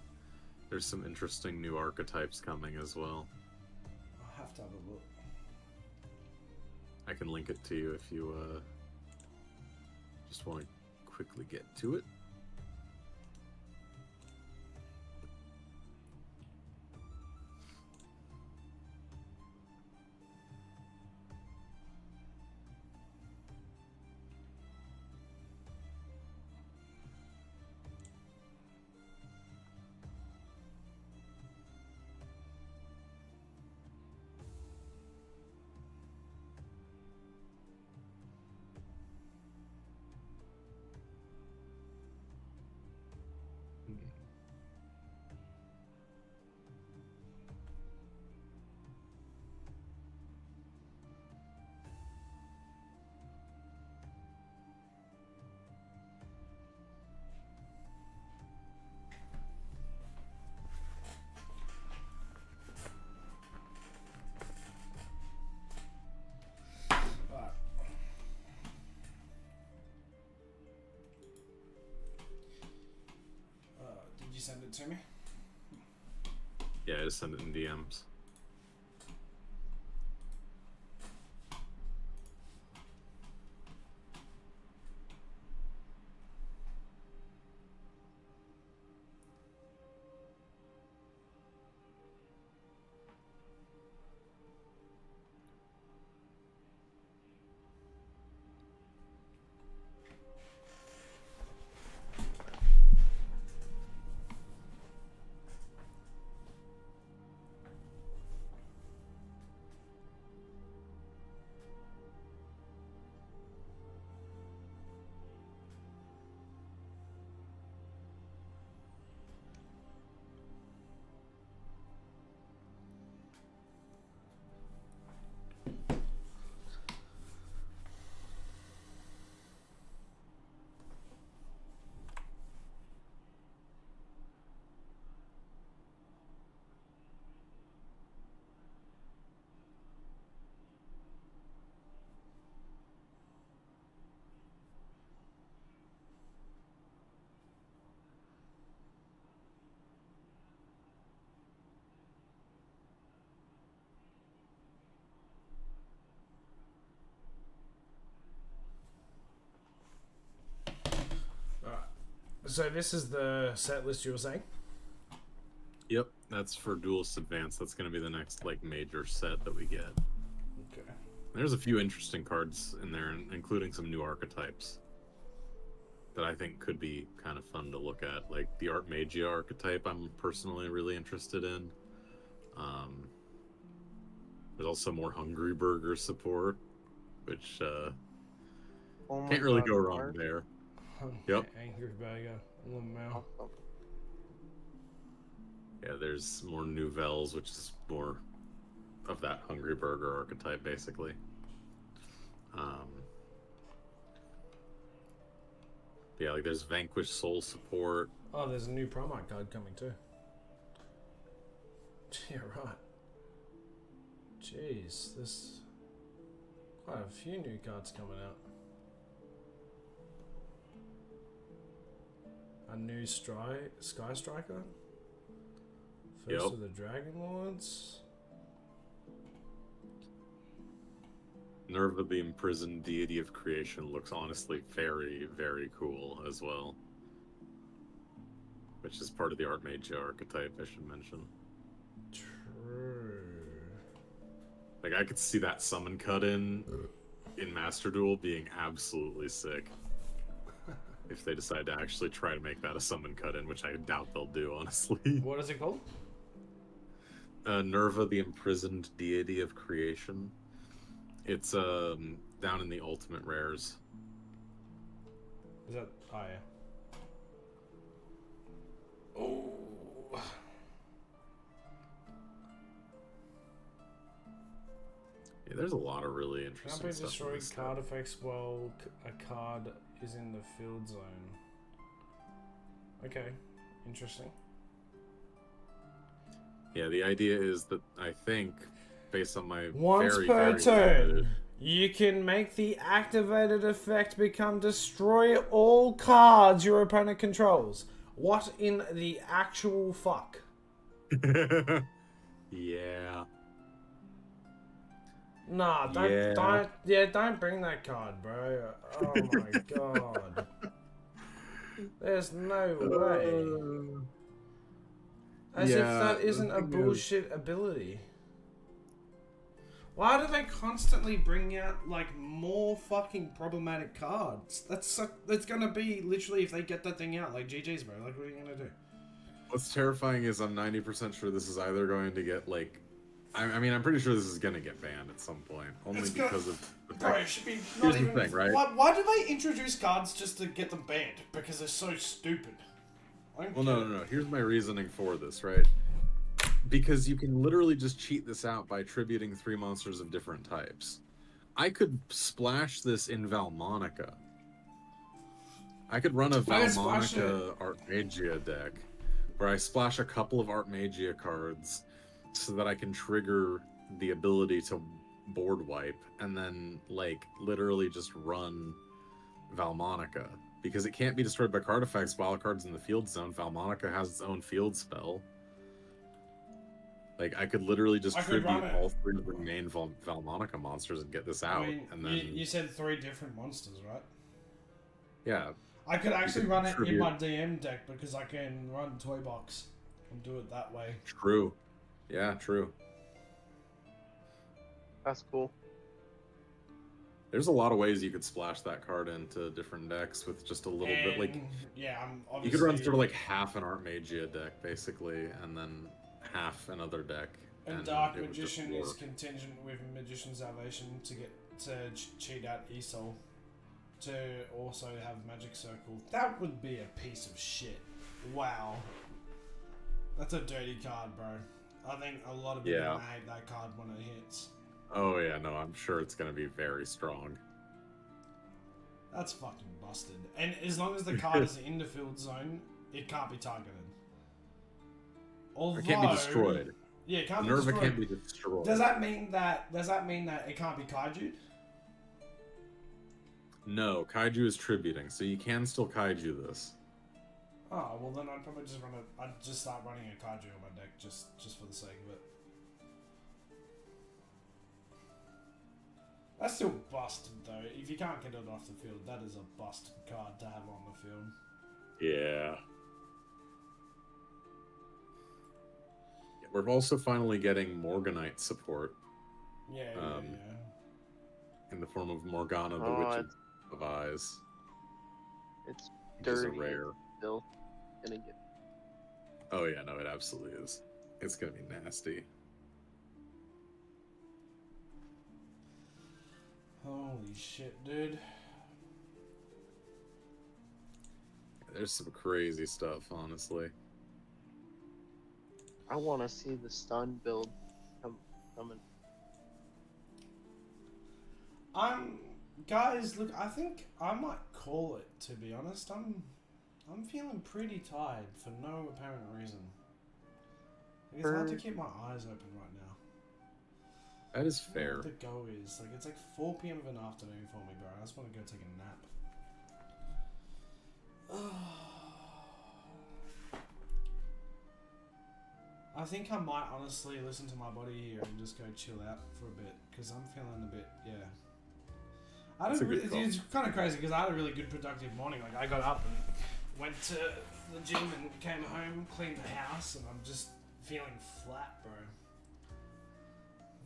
there's some interesting new archetypes coming as well. I'll have to have a look. I can link it to you if you just want to quickly get to it. Alright. Did you send it to me? Yeah, I just send it in DMs. So this is the set list you were saying? Yep, that's for Duelist Advance. That's going to be the next like major set that we get. Okay. There's a few interesting cards in there, including some new archetypes that I think could be kind of fun to look at, like the Art Magia archetype. I'm personally really interested in. There's also more Hungry Burger support, which Oh my can't really God, go wrong Mark. there. Yep. Angry Burger. Lamau. Awesome. Yeah, there's more Nouvelles, which is more of that Hungry Burger archetype, basically. Yeah, like there's Vanquish Soul support. Oh, there's a new promo card coming too. Yeah, right. Jeez, there's quite a few new cards coming out. A new Sky Striker. First Yep. of the Dragon Lords. Nerva, the imprisoned deity of creation, looks honestly very, very cool as well. Which is part of the Art Magia archetype, I should mention. True. Like, I could see that summon cut in Master Duel being absolutely sick. If they decide to actually try to make that a summon cut in, which I doubt they'll do, honestly. What is it called? Nerva, the imprisoned deity of creation. It's down in the ultimate rares. Is that? Oh yeah. Oh. Yeah, there's a lot of really Can't interesting be stuff. in destroyed this card set. effects while a card is in the field zone. Okay, interesting. Yeah, the idea is that I think, based on my Once very, per very turn, limited- you can make the activated effect become destroy all cards your opponent controls. What in the actual fuck? yeah. Nah, don't bring that card, bro. Oh my god. There's no way. As if Yeah, that the isn't a thing is- bullshit ability. Why do they constantly bring out like more fucking problematic cards? That's gonna be literally if they get that thing out, like GG's, bro. Like, what are you gonna do? What's terrifying is I'm 90% sure this is either going to get like, I mean, I'm pretty sure this is going to get banned at some point, only It's gonna- because of the Bro, fact- it should be Here's not the even. thing, right? Why do they introduce cards just to get them banned? Because they're so stupid. I don't Well, get no, it. no, no. Here's my reasoning for this, right? Because you can literally just cheat this out by attributing 3 monsters of different types. I could splash this in Valmonica. I could run a I can splash Valmonica Art Magia deck where I splash a couple of Art Magia cards so that I can trigger the ability to board wipe and then, like, literally just run Valmonica. Because it can't be destroyed by card effects while a card's in the field zone. Valmonica has its own field spell. Like, I could literally just I could run tribute it. all 3 of the main Valmonica monsters and get this out. I mean, and then, you said 3 different monsters, right? yeah. I could actually could run it in tribute- my DM deck because I can run Toy Box and do it that way. True. Yeah, true. That's cool. There's a lot of ways you could splash that card into different decks with just a little bit. Like, yeah, I'm you obviously. could run sort of like half an Art Magia deck, basically, and then half another deck. And Dark it would just Magician is work. contingent with Magician's Salvation to get to cheat out Esol to also have Magic Circle. That would be a piece of shit. Wow. That's a dirty card, bro. I think a lot of people Yeah. gonna hate that card when it hits. Oh, yeah, no, I'm sure it's going to be very strong. That's fucking busted. And as long as the card is in the field zone, it can't be targeted. Although, It can't be destroyed. Yeah, it can't be Nerva destroyed. can't be destroyed. Does that mean that it can't be kaiju? No, Kaiju is tributing, so you can still Kaiju this. Oh well, then I'd probably just I'd just start running a kaiju on my deck just for the sake of it. That's still busted though. If you can't get it off the field, that is a busted card to have on the field. Yeah. We're also finally getting Morganite support Yeah, Um, yeah. in the form of Morgana, the Oh, Witch of Eyes, it's which is a dirty. rare. Still gonna get. Oh yeah, no, it absolutely is. It's gonna be nasty. Holy shit, dude. There's some crazy stuff, honestly. I want to see the stun build coming. Guys, look, I think I might call it, to be honest. I'm feeling pretty tired for no apparent reason. Like, it's hard to keep my eyes open right now. That is I don't know fair. what the go is. Like, it's like 4 p.m. of an afternoon for me, bro. I just want to go take a nap. I think I might honestly listen to my body here and just go chill out for a bit, because I'm feeling a bit, yeah. That's a good call. It's kind of crazy because I had a really good productive morning. Like, I got up and went to the gym and came home, cleaned the house, and I'm just feeling flat, bro.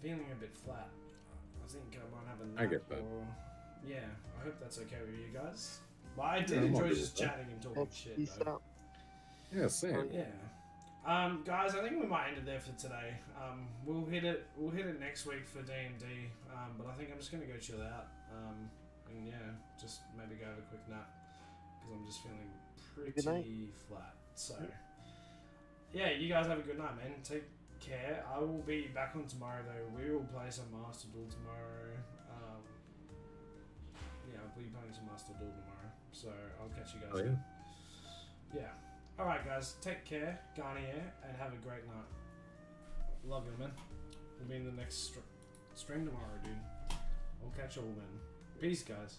Feeling a bit flat. I think I might have a nap. I get that. Or, yeah, I hope that's okay with you guys. But I did Yeah, I'm enjoy okay just with that. chatting and talking shit, Peace though. out. Yeah, same. Yeah. Guys, I think we might end it there for today. We'll hit it next week for D&D. But I think I'm just gonna go chill out. And yeah, just maybe go have a quick nap because I'm just feeling Good night. pretty flat. So yeah, you guys have a good night, man. Take care. I will be back on tomorrow though. We will play some Master Duel tomorrow. Yeah, I'll be playing some Master Duel tomorrow. So I'll catch you guys. Oh yeah. then. Yeah. Alright guys, take care, Garnier, and have a great night. Love you, man. We'll be in the next stream tomorrow, dude. We'll catch you all then. Peace, guys.